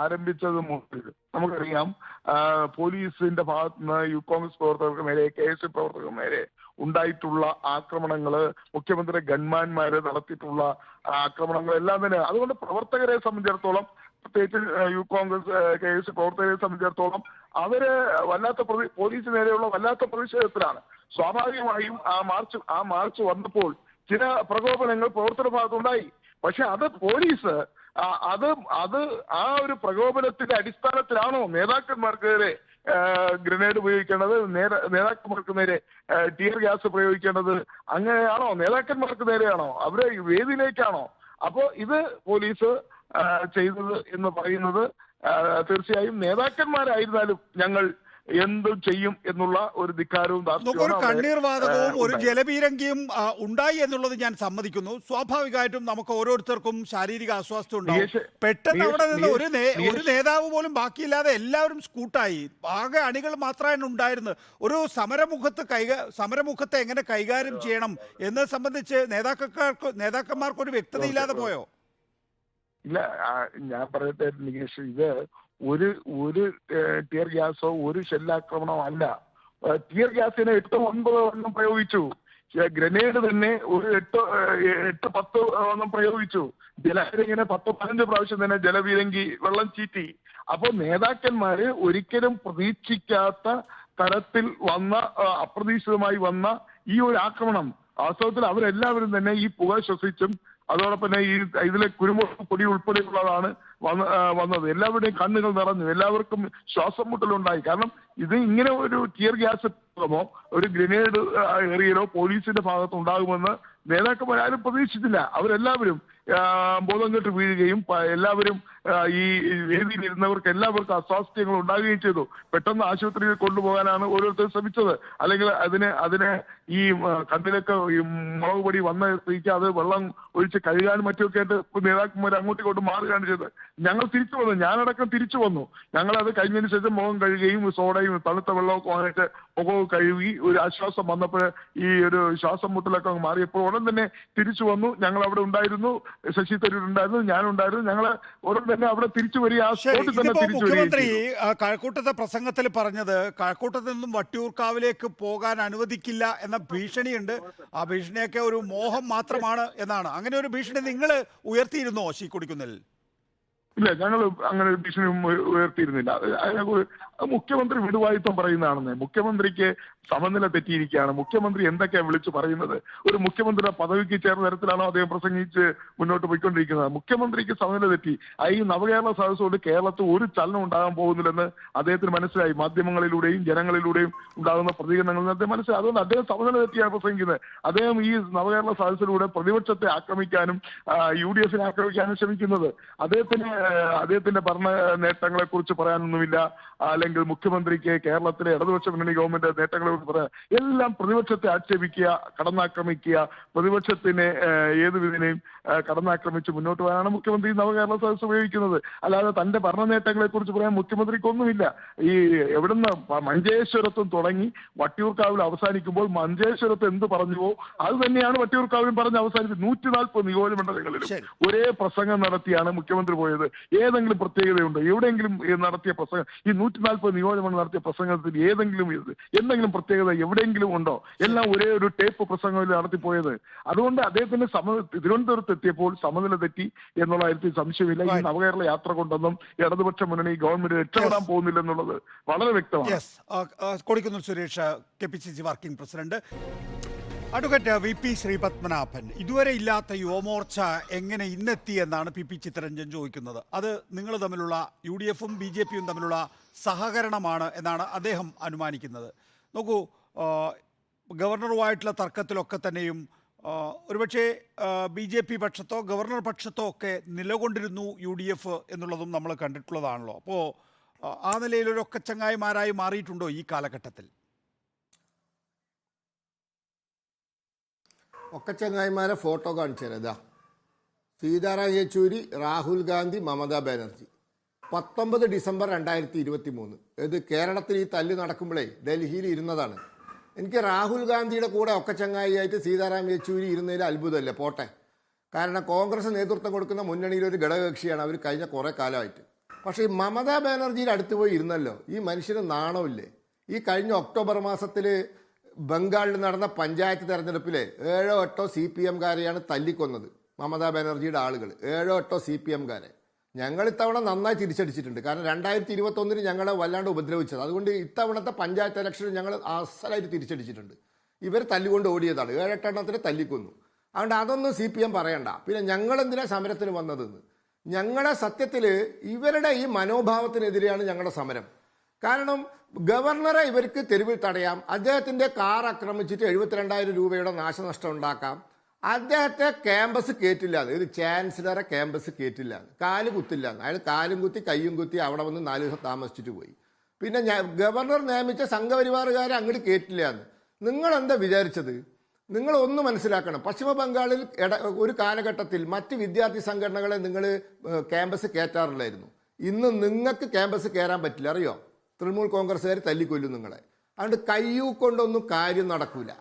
ആരംഭിച്ചത് മുതൽ നമുക്കറിയാം പോലീസിന്റെ ഭാഗത്തുനിന്ന് യൂത്ത് കോൺഗ്രസ് പ്രവർത്തകർക്ക് നേരെ, KSU പ്രവർത്തകർക്ക് നേരെ ഉണ്ടായിട്ടുള്ള ആക്രമണങ്ങള്, മുഖ്യമന്ത്രി ഗൺമാന്മാര് നടത്തിയിട്ടുള്ള ആക്രമണങ്ങൾ എല്ലാം തന്നെ. അതുകൊണ്ട് പ്രവർത്തകരെ സംബന്ധിച്ചിടത്തോളം, പ്രത്യേകിച്ച് യൂത്ത് കോൺഗ്രസ് KSU പ്രവർത്തകരെ സംബന്ധിച്ചിടത്തോളം അവര് വല്ലാത്ത പോലീസ് നേരെയുള്ള വല്ലാത്ത പ്രതിഷേധത്തിലാണ്. സ്വാഭാവികമായും ആ മാർച്ച് വന്നപ്പോൾ ചില പ്രകോപനങ്ങൾ പ്രവർത്തന ഭാഗത്തുണ്ടായി. പക്ഷെ അത് പോലീസ് അത് ആ ഒരു പ്രകോപനത്തിന്റെ അടിസ്ഥാനത്തിലാണോ നേതാക്കന്മാർക്ക് നേരെ ഗ്രനേഡ് ഉപയോഗിക്കേണ്ടത്, നേതാക്കന്മാർക്ക് നേരെ ടിയർ ഗ്യാസ് പ്രയോഗിക്കേണ്ടത്? അങ്ങനെയാണോ? നേതാക്കന്മാർക്ക് നേരെയാണോ? അവരെ വേദിയിലേക്കാണോ? അപ്പോ ഇത് പോലീസ് ചെയ്തത് എന്ന് പറയുന്നത് തീർച്ചയായും നേതാക്കന്മാരായിരുന്നാലും ഞങ്ങൾ എന്തും ചെയ്യും എന്നുള്ള ഒരു ധിക്കാരവും ഒരു കണ്ണീർവാതകവും ഒരു ജലപീരങ്കിയും ഉണ്ടായി എന്നുള്ളത് ഞാൻ സമ്മതിക്കുന്നു. സ്വാഭാവികമായിട്ടും നമുക്ക് ഓരോരുത്തർക്കും ശാരീരിക അസ്വസ്ഥ ഉണ്ടാവും. പെട്ടെന്ന് അവിടെ നിന്ന് ഒരു നേതാവ് പോലും ബാക്കിയില്ലാതെ എല്ലാവരും സ്കൂട്ടായി, ആകെ അണികൾ മാത്രമാണ് ഉണ്ടായിരുന്നത്. ഒരു സമരമുഖത്തെ എങ്ങനെ കൈകാര്യം ചെയ്യണം എന്നത് സംബന്ധിച്ച് നേതാക്കന്മാർക്ക് ഒരു വ്യക്തതയില്ലാതെ പോയോ? ഇല്ല, ഞാൻ പറയട്ടെ നികേഷ്, ഇത് ഒരു ടിയർ ഗ്യാസോ ഒരു ഷെല്ലാക്രമണമോ അല്ല. ടിയർ ഗ്യാസിനെ 8-9 എണ്ണം പ്രയോഗിച്ചു. ഗ്രനേഡ് തന്നെ ഒരു 8-10 എണ്ണം പ്രയോഗിച്ചു. ജലപീരങ്കിനെ 10-15 പ്രാവശ്യം തന്നെ ജലപീരങ്കി വെള്ളം ചീറ്റി. അപ്പൊ നേതാക്കന്മാര് ഒരിക്കലും പ്രതീക്ഷിക്കാത്ത തരത്തിൽ അപ്രതീക്ഷിതമായി വന്ന ഈ ഒരു ആക്രമണം വാസ്തവത്തിൽ അവരെല്ലാവരും തന്നെ ഈ പുക ശ്വസിച്ചും അതോടൊപ്പം തന്നെ ഇതിലെ കുരുമുളക് പൊടി ഉൾപ്പെടെയുള്ളതാണ് വന്നത്. എല്ലാവരുടെയും കണ്ണുകൾ നിറഞ്ഞു, എല്ലാവർക്കും ശ്വാസം മുട്ടലുണ്ടായി. കാരണം ഇത് ഇങ്ങനെ ഒരു ടിയർ ഗ്യാസ് ഒരു ഗ്രനേഡ് എറിയലോ പോലീസിന്റെ ഭാഗത്ത് ഉണ്ടാകുമെന്ന് നേതാക്കന്മാരും പ്രതീക്ഷിച്ചില്ല. അവരെല്ലാവരും ബോധം കെട്ട് വീഴുകയും എല്ലാവരും ഈ വേദിയിൽ ഇരുന്നവർക്ക് എല്ലാവർക്കും അസ്വാസ്ഥ്യങ്ങൾ ഉണ്ടാകുകയും ചെയ്തു. പെട്ടെന്ന് ആശുപത്രിയിൽ കൊണ്ടുപോകാനാണ് ഓരോരുത്തർ ശ്രമിച്ചത്. അല്ലെങ്കിൽ അതിന് ഈ കണ്ണിലൊക്കെ ഈ മുളക് പൊടി വന്ന സ്ഥിതിക്ക് അത് വെള്ളം ഒഴിച്ച് കഴുകാനും മറ്റുമൊക്കെ ആയിട്ട് നേതാക്കന്മാർ അങ്ങോട്ടും ഇങ്ങോട്ടും മാറുകയാണ് ചെയ്തത്. ഞങ്ങൾ തിരിച്ചു വന്നു, ഞാനടക്കം തിരിച്ചു വന്നു. ഞങ്ങളത് കഴിഞ്ഞതിന് ശേഷം മുഖം കഴുകുകയും സോഡയും തണുത്ത വെള്ളമൊക്കെ വാങ്ങിയിട്ട് മുഖവും കഴുകി ഒരു ആശ്വാസം വന്നപ്പോൾ ഈ ഒരു ശ്വാസം മുട്ടലൊക്കെ അങ്ങ് മാറിയപ്പോൾ ഉടൻ തന്നെ തിരിച്ചു വന്നു. ഞങ്ങൾ അവിടെ ഉണ്ടായിരുന്നു, ശശി തരൂർ ഉണ്ടായിരുന്നു, ഞാനുണ്ടായിരുന്നു. ഞങ്ങൾ ഉടൻ തന്നെ അവിടെ തിരിച്ചു വരിക, ആ ശരി, സ്പോട്ടിൽ തന്നെ ഇതിപ്പോ തിരിച്ചു മുഖ്യമന്ത്രി വരികയും കഴക്കൂട്ടത്തെ പ്രസംഗത്തിൽ പറഞ്ഞത് കഴക്കൂട്ടത്ത് നിന്നും വട്ടിയൂർക്കാവിലേക്ക് പോകാൻ അനുവദിക്കില്ല എന്ന ഭീഷണിയുണ്ട്. ആ ഭീഷണിയൊക്കെ ഒരു മോഹം മാത്രമാണ് എന്നാണ്. അങ്ങനെ ഒരു ഭീഷണി നിങ്ങൾ ഉയർത്തിയിരുന്നോ ശീക്കുടിക്കുന്നിൽ? ഇല്ല, ഞങ്ങൾ അങ്ങനെ ഒരു ഭീഷണി ഉയർത്തിയിരുന്നില്ല. മുഖ്യമന്ത്രി വിടുവായുത്തം പറയുന്നതാണെന്ന്. മുഖ്യമന്ത്രിക്ക് സമനില തെറ്റിയിരിക്കുകയാണ്. മുഖ്യമന്ത്രി എന്തൊക്കെയാണ് വിളിച്ചു പറയുന്നത്? ഒരു മുഖ്യമന്ത്രിയുടെ പദവിക്ക് ചേർന്ന തരത്തിലാണോ അദ്ദേഹം പ്രസംഗിച്ച് മുന്നോട്ട് പോയിക്കൊണ്ടിരിക്കുന്നത്? മുഖ്യമന്ത്രിക്ക് സമനില തെറ്റി. ഈ നവകേരള സദസ്സുകൊണ്ട് കേരളത്തിൽ ഒരു ചലനം ഉണ്ടാകാൻ പോകുന്നില്ലെന്ന് അദ്ദേഹത്തിന് മനസ്സിലായി. മാധ്യമങ്ങളിലൂടെയും ജനങ്ങളിലൂടെയും ഉണ്ടാകുന്ന പ്രതികരണങ്ങളിൽ നിന്ന് അദ്ദേഹം മനസ്സിലായി. അതുകൊണ്ട് അദ്ദേഹം സമനില തെറ്റിയാണ് പ്രസംഗിക്കുന്നത്. അദ്ദേഹം ഈ നവകേരള സദസ്സിലൂടെ പ്രതിപക്ഷത്തെ ആക്രമിക്കാനും UDF ആക്രമിക്കാനും ശ്രമിക്കുന്നത്. അദ്ദേഹത്തിന്റെ ഭരണ നേട്ടങ്ങളെ കുറിച്ച് പറയാനൊന്നുമില്ല. അല്ലെങ്കിൽ മുഖ്യമന്ത്രിക്ക് കേരളത്തിലെ ഇടതുപക്ഷ മുന്നണി ഗവൺമെന്റ് നേട്ടങ്ങളെ കുറിച്ച് പറയാൻ, എല്ലാം പ്രതിപക്ഷത്തെ ആക്ഷേപിക്കുക, കടന്നാക്രമിക്കുക, പ്രതിപക്ഷത്തിനെ ഏത് വിധേനയും കടന്നാക്രമിച്ച് മുന്നോട്ട് പോകാനാണ് മുഖ്യമന്ത്രി നവകേരള സദസ്സ് ഉപയോഗിക്കുന്നത്. അല്ലാതെ തന്റെ ഭരണ നേട്ടങ്ങളെ കുറിച്ച് പറയാൻ മുഖ്യമന്ത്രിക്കൊന്നുമില്ല. ഈ എവിടുന്ന് മഞ്ചേശ്വരത്തും തുടങ്ങി വട്ടിയൂർക്കാവിൽ അവസാനിക്കുമ്പോൾ മഞ്ചേശ്വരത്ത് എന്ത് പറഞ്ഞുവോ അത് തന്നെയാണ് വട്ടിയൂർക്കാവിലും പറഞ്ഞ് അവസാനിച്ചത്. 140 നിയോജകമണ്ഡലങ്ങളിലും ഒരേ പ്രസംഗം നടത്തിയാണ് മുഖ്യമന്ത്രി പോയത്. ഏതെങ്കിലും പ്രത്യേകതയുണ്ടോ? എവിടെയെങ്കിലും നടത്തിയ പ്രസംഗം, ഈ 140 നിയോജകമണ്ഡലം നടത്തിയ പ്രസംഗത്തിൽ എന്തെങ്കിലും പ്രത്യേകത എവിടെയെങ്കിലും ഉണ്ടോ? എല്ലാം ഒരേ ഒരു ടേപ്പ് പ്രസംഗത്തിൽ നടത്തിപ്പോയത്. അതുകൊണ്ട് അദ്ദേഹത്തിന് തിരുവനന്തപുരത്ത് എത്തിയപ്പോൾ സമനില തെറ്റി എന്നുള്ള കാര്യത്തിൽ സംശയമില്ല. ഈ നവകേരള യാത്ര കൊണ്ടൊന്നും ഇടതുപക്ഷ മുന്നണി ഗവൺമെന്റ് രക്ഷപ്പെടാൻ പോകുന്നില്ലെന്നുള്ളത് വളരെ വ്യക്തമാണ്. Kodikunnil Suresh, KPCC working president. Advocate VP Sreepadmanabhan, ഇതുവരെ ഇല്ലാത്ത യുവമോർച്ച എങ്ങനെ ഇന്നെത്തി എന്നാണ് PP ചിത്തരഞ്ജൻ ചോദിക്കുന്നത്. അത് നിങ്ങൾ തമ്മിലുള്ള UDF-ഉം BJP-യും തമ്മിലുള്ള സഹകരണമാണ് എന്നാണ് അദ്ദേഹം അനുമാനിക്കുന്നത്. നോക്കൂ, ഗവർണറുമായിട്ടുള്ള തർക്കത്തിലൊക്കെ തന്നെയും ഒരുപക്ഷെ BJP പക്ഷത്തോ ഗവർണർ പക്ഷത്തോ ഒക്കെ നിലകൊണ്ടിരുന്നു UDF എന്നുള്ളതും നമ്മൾ കണ്ടിട്ടുള്ളതാണല്ലോ. അപ്പോൾ ആ നിലയിൽ ഒരു ഒക്കച്ചങ്ങായിമാരായി മാറിയിട്ടുണ്ടോ ഈ കാലഘട്ടത്തിൽ? ഒക്കച്ചങ്ങായിമാരെ ഫോട്ടോ കാണിച്ചു തരാം. ഇതാ സീതാറാം യെച്ചൂരി, രാഹുൽ ഗാന്ധി, മമതാ ബാനർജി. 19 ഡിസംബർ 2023 ഇത് കേരളത്തിൽ ഈ തല്ല് നടക്കുമ്പോഴേ ഡൽഹിയിൽ ഇരുന്നതാണ്. എനിക്ക് രാഹുൽ ഗാന്ധിയുടെ കൂടെ ഒക്കച്ചങ്ങായിയായിട്ട് സീതാറാം യെച്ചൂരി ഇരുന്നതിൽ അത്ഭുതമല്ലേ, പോട്ടെ. കാരണം കോൺഗ്രസ് നേതൃത്വം കൊടുക്കുന്ന മുന്നണിയിലൊരു ഘടകകക്ഷിയാണ് അവർ കഴിഞ്ഞ കുറേ കാലമായിട്ട്. പക്ഷേ ഈ മമതാ ബാനർജിയുടെ അടുത്ത് പോയി ഇരുന്നല്ലോ. ഈ മനുഷ്യന് നാണമില്ലേ? ഈ കഴിഞ്ഞ ഒക്ടോബർ മാസത്തിൽ ബംഗാളിൽ നടന്ന പഞ്ചായത്ത് തെരഞ്ഞെടുപ്പിലെ 7-8 CPM-കാരെയാണ് തല്ലിക്കൊന്നത് മമതാ ബാനർജിയുടെ ആളുകൾ. 7-8 CPM-കാരെ ഞങ്ങൾ ഇത്തവണ നന്നായി തിരിച്ചടിച്ചിട്ടുണ്ട്. കാരണം 2021 ഞങ്ങളെ വല്ലാണ്ട് ഉപദ്രവിച്ചത്. അതുകൊണ്ട് ഇത്തവണത്തെ പഞ്ചായത്ത് ഇലക്ഷനിൽ ഞങ്ങൾ അസലായിട്ട് തിരിച്ചടിച്ചിട്ടുണ്ട്. ഇവർ തല്ലുകൊണ്ട് ഓടിയതാണ്, 7-8 എണ്ണത്തിന് തല്ലിക്കൊന്നു. അതുകൊണ്ട് അതൊന്നും CPM പറയണ്ട. പിന്നെ ഞങ്ങളെന്തിനാ സമരത്തിന് വന്നതെന്ന്, ഞങ്ങളുടെ സത്യത്തിൽ ഇവരുടെ ഈ മനോഭാവത്തിനെതിരെയാണ് ഞങ്ങളുടെ സമരം. കാരണം ഗവർണറെ ഇവർക്ക് തെരുവിൽ തടയാം, അദ്ദേഹത്തിൻ്റെ കാർ ആക്രമിച്ചിട്ട് 72,000 രൂപയുടെ നാശനഷ്ടം ഉണ്ടാക്കാം, അദ്ദേഹത്തെ ക്യാമ്പസ് കയറ്റില്ലാന്ന്, ഇത് ചാൻസലറെ ക്യാമ്പസ് കയറ്റില്ലാന്ന്, കാല് കുത്തില്ലാന്ന്. അയാൾ കാലും കുത്തി കയ്യും കുത്തി അവിടെ വന്ന് 4 ദിവസം താമസിച്ചിട്ട് പോയി. പിന്നെ ഗവർണർ നിയമിച്ച സംഘപരിവാറുകാരെ അങ്ങോട്ട് കയറ്റില്ലാന്ന്. നിങ്ങൾ എന്താ വിചാരിച്ചത്? നിങ്ങൾ ഒന്ന് മനസ്സിലാക്കണം. പശ്ചിമ ബംഗാളിൽ ഒരു കാലഘട്ടത്തിൽ മറ്റ് വിദ്യാർത്ഥി സംഘടനകളെ നിങ്ങൾ ക്യാമ്പസ് കയറ്റാറില്ലായിരുന്നു. ഇന്ന് നിങ്ങൾക്ക് ക്യാമ്പസ് കയറാൻ പറ്റില്ല, അറിയോ? തൃണമൂൽ കോൺഗ്രസ്സുകാർ തല്ലിക്കൊല്ലും നിങ്ങളെ. അതുകൊണ്ട് കയ്യൂക്കൊണ്ടൊന്നും കാര്യം നടക്കൂല.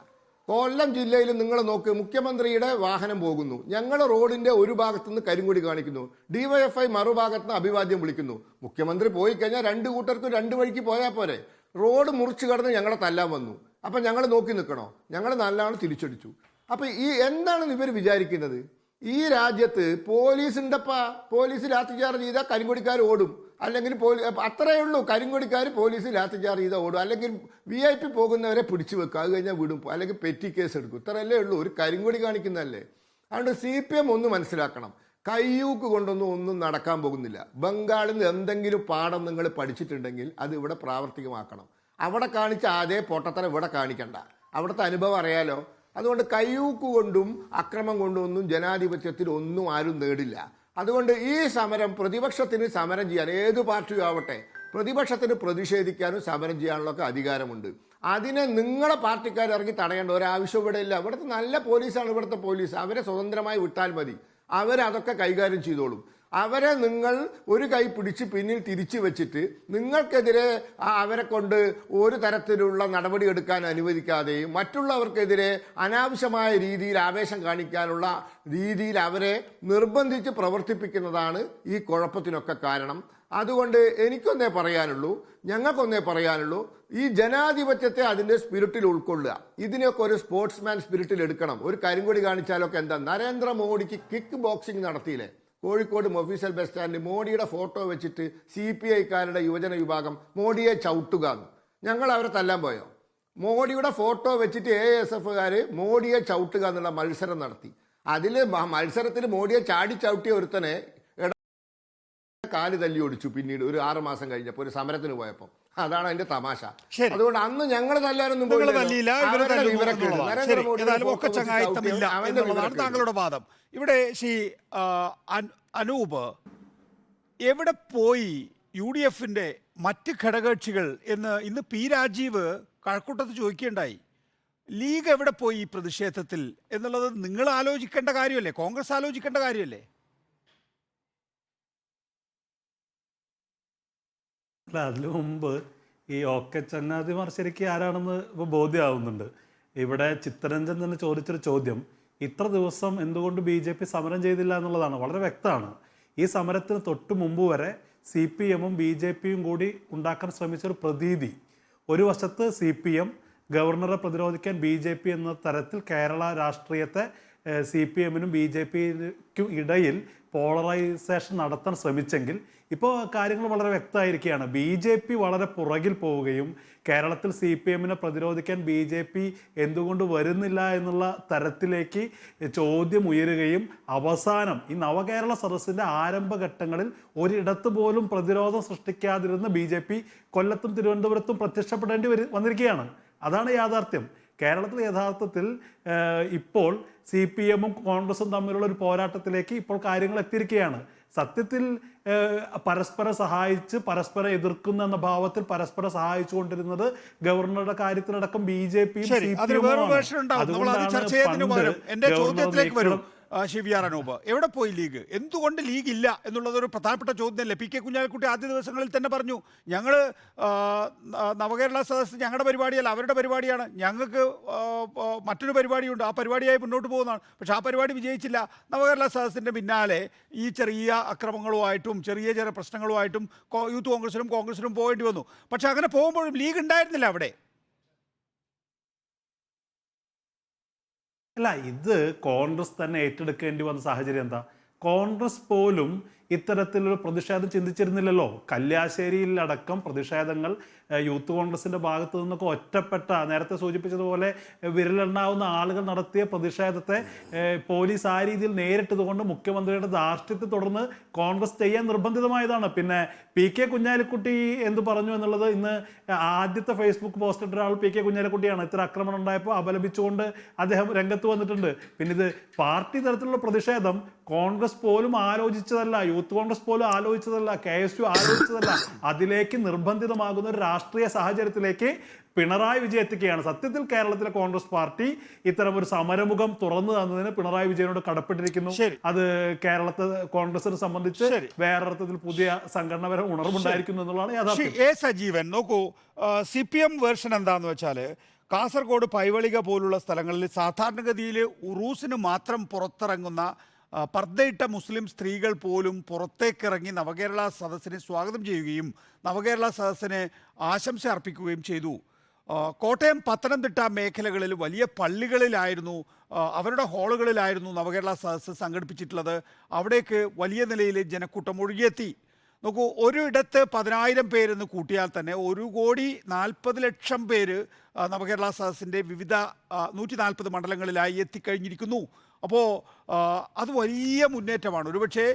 കൊല്ലം ജില്ലയിൽ നിങ്ങൾ നോക്ക്, മുഖ്യമന്ത്രിയുടെ വാഹനം പോകുന്നു, ഞങ്ങൾ റോഡിന്റെ ഒരു ഭാഗത്തുനിന്ന് കരിങ്കൊടി കാണിക്കുന്നു, DYFI മറുഭാഗത്തുനിന്ന് അഭിവാദ്യം വിളിക്കുന്നു. മുഖ്യമന്ത്രി പോയി കഴിഞ്ഞാൽ 2 കൂട്ടർക്കും 2 വഴിക്ക് പോയാൽ പോരെ? റോഡ് മുറിച്ചു കടന്ന് ഞങ്ങളെ തല്ലാൻ വന്നു. അപ്പം ഞങ്ങൾ നോക്കി നിൽക്കണോ? ഞങ്ങൾ നല്ലോണം തിരിച്ചടിച്ചു. അപ്പം ഈ എന്താണ് ഇവർ വിചാരിക്കുന്നത്? ഈ രാജ്യത്ത് പോലീസ് ലാത്തിചാർജ് ചെയ്താൽ കരിങ്കൊടിക്കാർ ഓടും, അല്ലെങ്കിൽ അത്രയേ ഉള്ളൂ. കരിങ്കൊടിക്കാർ പോലീസ് ലാത്തിചാർജ് ചെയ്താൽ ഓടും, അല്ലെങ്കിൽ VIP പോകുന്നവരെ പിടിച്ചു വെക്കുക, അത് കഴിഞ്ഞാൽ വിടും, അല്ലെങ്കിൽ പെറ്റി കേസ് എടുക്കും. ഇത്രയല്ലേ ഉള്ളൂ, ഒരു കരിങ്കൊടി കാണിക്കുന്നതല്ലേ. അതുകൊണ്ട് CPM ഒന്ന് മനസ്സിലാക്കണം, കയ്യൂക്ക് ഒന്നും നടക്കാൻ പോകുന്നില്ല. ബംഗാളിൽ നിന്ന് എന്തെങ്കിലും പാഠം നിങ്ങൾ പഠിച്ചിട്ടുണ്ടെങ്കിൽ അത് ഇവിടെ പ്രാവർത്തികമാക്കണം. അവിടെ കാണിച്ച അതേ പൊട്ടത്തരം ഇവിടെ കാണിക്കണ്ട. അവിടുത്തെ അനുഭവം അറിയാലോ. അതുകൊണ്ട് കയ്യൂക്ക് കൊണ്ടും അക്രമം കൊണ്ടും ഒന്നും ജനാധിപത്യത്തിൽ ഒന്നും ആരും നേടില്ല. അതുകൊണ്ട് ഈ സമരം പ്രതിപക്ഷത്തിന് സമരം ചെയ്യാൻ ഏത് പാർട്ടിയും ആവട്ടെ പ്രതിപക്ഷത്തിന് പ്രതിഷേധിക്കാനും സമരം ചെയ്യാനുള്ളൊക്കെ അധികാരമുണ്ട്. അതിനെ നിങ്ങളെ പാർട്ടിക്കാർ ഇറങ്ങി തടയേണ്ട ഒരാവശ്യം ഇവിടെ ഇല്ല. ഇവിടുത്തെ നല്ല പോലീസാണ് ഇവിടുത്തെ പോലീസ്. അവരെ സ്വതന്ത്രമായി വിട്ടാൽ മതി, അവരതൊക്കെ കൈകാര്യം ചെയ്തോളും. അവരെ നിങ്ങൾ ഒരു കൈ പിടിച്ച് പിന്നിൽ തിരിച്ചു വെച്ചിട്ട് നിങ്ങൾക്കെതിരെ അവരെ കൊണ്ട് ഒരു തരത്തിലുള്ള നടപടി എടുക്കാൻ അനുവദിക്കാതെയും മറ്റുള്ളവർക്കെതിരെ അനാവശ്യമായ രീതിയിൽ ആവേശം കാണിക്കാനുള്ള രീതിയിൽ അവരെ നിർബന്ധിച്ച് പ്രവർത്തിപ്പിക്കുന്നതാണ് ഈ കുഴപ്പത്തിനൊക്കെ കാരണം. അതുകൊണ്ട് എനിക്കൊന്നേ പറയാനുള്ളൂ, ഞങ്ങൾക്കൊന്നേ പറയാനുള്ളൂ, ഈ ജനാധിപത്യത്തെ അതിന്റെ സ്പിരിറ്റിൽ ഉൾക്കൊള്ളുക. ഇതിനെയൊക്കെ ഒരു സ്പോർട്സ്മാൻ സ്പിരിറ്റിൽ എടുക്കണം. ഒരു കരിങ്കൊടി കാണിച്ചാലൊക്കെ എന്താ, നരേന്ദ്രമോദിക്ക് കിക്ക് ബോക്സിംഗ് നടത്തിയില്ലേ കോഴിക്കോട് ഒഫീഷ്യൽ ബസ് സ്റ്റാൻഡിൽ, മോഡിയുടെ ഫോട്ടോ വെച്ചിട്ട് CPI-കാരുടെ യുവജന വിഭാഗം മോഡിയെ ചവിട്ടുക. ഞങ്ങൾ അവരെ തല്ലാൻ പോയോ? മോഡിയുടെ ഫോട്ടോ വെച്ചിട്ട് ASF-കാർ മോഡിയെ ചവിട്ടുക എന്നുള്ള മത്സരം നടത്തി. അതിൽ മത്സരത്തിൽ മോഡിയെ ചാടി ചവിട്ടിയ ഒരുത്തനെ കാല് തല്ലി ഓടിച്ചു. പിന്നീട് ഒരു 6 മാസം കഴിഞ്ഞപ്പോൾ ഒരു സമരത്തിന് പോയപ്പോൾ. അതാണ് അതിന്റെ തമാശ. അതുകൊണ്ട് അന്ന് ഞങ്ങൾ തല്ലാനൊന്നും താങ്കളുടെ വാദം. ഇവിടെ ശ്രീ അനൂപ്, എവിടെ പോയി UDF-ന്റെ മറ്റ് ഘടകകക്ഷികൾ എന്ന് ഇന്ന് P. രാജീവ് കഴക്കൂട്ടത്ത് ചോദിക്കുകയുണ്ടായി. ലീഗ് എവിടെ പോയി ഈ പ്രതിഷേധത്തിൽ എന്നുള്ളത് നിങ്ങൾ ആലോചിക്കേണ്ട കാര്യമല്ലേ, കോൺഗ്രസ് ആലോചിക്കേണ്ട കാര്യമല്ലേ? അല്ല, അതിനു മുമ്പ് ഈ ചങ്ങാതിമാർ ശരിക്കും ആരാണെന്ന് ഇപ്പോൾ ബോധ്യമാവുന്നുണ്ട്. ഇവിടെ ചിത്തരഞ്ജൻ തന്നെ ചോദിച്ചൊരു ചോദ്യം, ഇത്ര ദിവസം എന്തുകൊണ്ട് BJP സമരം ചെയ്തില്ല എന്നുള്ളതാണ്. വളരെ വ്യക്തമാണ്. ഈ സമരത്തിന് തൊട്ട് മുമ്പ് വരെ CPM-ഉം BJP-യും കൂടി ഉണ്ടാക്കാൻ ശ്രമിച്ചൊരു പ്രതീതി, ഒരു വശത്ത് CPM ഗവർണറെ പ്രതിരോധിക്കാൻ BJP എന്ന തരത്തിൽ കേരള രാഷ്ട്രീയത്തെ CPM-നും BJP-ക്കും ഇടയിൽ പോളറൈസേഷൻ നടത്താൻ ശ്രമിച്ചെങ്കിൽ ഇപ്പോൾ കാര്യങ്ങൾ വളരെ വ്യക്തമായിരിക്കുകയാണ്. BJP വളരെ പുറകിൽ പോവുകയും കേരളത്തിൽ CPM-നെ പ്രതിരോധിക്കാൻ BJP എന്തുകൊണ്ട് വരുന്നില്ല എന്നുള്ള തരത്തിലേക്ക് ചോദ്യം ഉയരുകയും അവസാനം ഈ നവകേരള സദസ്സിൻ്റെ ആരംഭഘട്ടങ്ങളിൽ ഒരിടത്ത് പോലും പ്രതിരോധം സൃഷ്ടിക്കാതിരുന്ന BJP കൊല്ലത്തും തിരുവനന്തപുരത്തും പ്രത്യക്ഷപ്പെടേണ്ടി വന്നിരിക്കുകയാണ്. അതാണ് യാഥാർത്ഥ്യം. കേരളത്തിൽ യഥാർത്ഥത്തിൽ ഇപ്പോൾ CPM-ഉം കോൺഗ്രസും തമ്മിലുള്ള ഒരു പോരാട്ടത്തിലേക്ക് ഇപ്പോൾ കാര്യങ്ങൾ എത്തിയിരിക്കുകയാണ്. സത്യത്തിൽ പരസ്പരം സഹായിച്ച് പരസ്പരം എതിർക്കുന്ന എന്ന ഭാവത്തിൽ പരസ്പരം സഹായിച്ചു കൊണ്ടിരുന്നത് ഗവർണറുടെ കാര്യത്തിലടക്കം BJP-യും CPM-ഉം. അതുകൊണ്ടാണ് ശിവ്യാർ അനൂപ്, എവിടെ പോയി ലീഗ്? എന്തുകൊണ്ട് ലീഗ് ഇല്ല എന്നുള്ളത് ഒരു പ്രധാനപ്പെട്ട ചോദ്യമല്ലേ? PK കുഞ്ഞാലിക്കുട്ടി ആദ്യ ദിവസങ്ങളിൽ തന്നെ പറഞ്ഞു, ഞങ്ങൾ നവകേരള സദസ്സ് ഞങ്ങളുടെ പരിപാടിയല്ല, അവരുടെ പരിപാടിയാണ്, ഞങ്ങൾക്ക് മറ്റൊരു പരിപാടിയുണ്ട്, ആ പരിപാടിയായി മുന്നോട്ട് പോകുന്നതാണ്. പക്ഷേ ആ പരിപാടി വിജയിച്ചില്ല. നവകേരള സദസ്സിൻ്റെ പിന്നാലെ ഈ ചെറിയ അക്രമങ്ങളുമായിട്ടും ചെറിയ ചെറിയ പ്രശ്നങ്ങളുമായിട്ടും യൂത്ത് കോൺഗ്രസിനും പോകേണ്ടി വന്നു. പക്ഷെ അങ്ങനെ പോകുമ്പോഴും ലീഗ് ഉണ്ടായിരുന്നില്ല അവിടെ. അല്ല, ഇത് കോൺഗ്രസ് തന്നെ ഏറ്റെടുക്കേണ്ടി വന്ന സാഹചര്യം എന്താ? കോൺഗ്രസ് പോലും ഇത്തരത്തിലൊരു പ്രതിഷേധം ചിന്തിച്ചിരുന്നില്ലല്ലോ. കല്യാശ്ശേരിയിലടക്കം പ്രതിഷേധങ്ങൾ യൂത്ത് കോൺഗ്രസിൻ്റെ ഭാഗത്തു നിന്നൊക്കെ ഒറ്റപ്പെട്ട, നേരത്തെ സൂചിപ്പിച്ചതുപോലെ വിരലെണ്ണാവുന്ന ആളുകൾ നടത്തിയ പ്രതിഷേധത്തെ പോലീസ് ആ രീതിയിൽ നേരിട്ടതുകൊണ്ട് മുഖ്യമന്ത്രിയുടെ ധാർഷ്ട്യത്തെ തുടർന്ന് കോൺഗ്രസ് ചെയ്യാൻ നിർബന്ധിതമായതാണ്. പിന്നെ PK കുഞ്ഞാലിക്കുട്ടി എന്ത് പറഞ്ഞു എന്നുള്ളത് ഇന്ന് ആദ്യത്തെ ഫേസ്ബുക്ക് പോസ്റ്റ് ഇട്ട ഒരാൾ PK കുഞ്ഞാലിക്കുട്ടിയാണ്. ഇത്ര ആക്രമണം ഉണ്ടായപ്പോൾ അപലപിച്ചുകൊണ്ട് അദ്ദേഹം രംഗത്ത് വന്നിട്ടുണ്ട്. പിന്നെ ഇത് പാർട്ടി തരത്തിലുള്ള പ്രതിഷേധം കോൺഗ്രസ് പോലും ആലോചിച്ചതല്ല, യൂത്ത് കോൺഗ്രസ് പോലും ആലോചിച്ചതല്ല, KSU ആലോചിച്ചതല്ല. അതിലേക്ക് നിർബന്ധിതമാകുന്ന ഒരു രാഷ്ട്രീയ സാഹചര്യത്തിലേക്ക് പിണറായി വിജയൻ എത്തിക്കുകയാണ്. സത്യത്തിൽ കേരളത്തിലെ കോൺഗ്രസ് പാർട്ടി ഇത്തരം ഒരു സമരമുഖം തുറന്നു തന്നതിന് പിണറായി വിജയനോട് കടപ്പെട്ടിരിക്കുന്നു. അത് കേരളത്തെ കോൺഗ്രസിനെ സംബന്ധിച്ച് വേറൊരർത്ഥത്തിൽ പുതിയ സംഘടനാപര ഉണർവുണ്ടായിരിക്കുന്നു എന്നുള്ളതാണ് യാഥാർത്ഥ്യം. സജീവൻ, നോക്കൂ, CPM വേർഷൻ എന്താന്ന് വെച്ചാൽ കാസർഗോഡ് പൈവളിക പോലുള്ള സ്ഥലങ്ങളിൽ സാധാരണഗതിയിൽ ഉറൂസിന് മാത്രം പുറത്തിറങ്ങുന്ന പർദ്ദയിട്ട മുസ്ലിം സ്ത്രീകൾ പോലും പുറത്തേക്കിറങ്ങി നവകേരള സദസ്സിനെ സ്വാഗതം ചെയ്യുകയും നവകേരള സദസ്സിന് ആശംസ അർപ്പിക്കുകയും ചെയ്തു. കോട്ടയം, പത്തനംതിട്ട മേഖലകളിൽ വലിയ പള്ളികളിലായിരുന്നു, അവരുടെ ഹാളുകളിലായിരുന്നു നവകേരള സദസ്സ് സംഘടിപ്പിച്ചിട്ടുള്ളത്. അവിടേക്ക് വലിയ നിലയിൽ ജനക്കൂട്ടം ഒഴുകിയെത്തി. നോക്കൂ, ഒരിടത്ത് 10,000 പേരെന്ന് കൂട്ടിയാൽ തന്നെ 1,40,00,000 പേര് നവകേരള സദസ്സിൻ്റെ വിവിധ 140 മണ്ഡലങ്ങളിലായി എത്തിക്കഴിഞ്ഞിരിക്കുന്നു. അപ്പോൾ അത് വലിയ മുന്നേറ്റമാണ്. ഒരുപക്ഷെ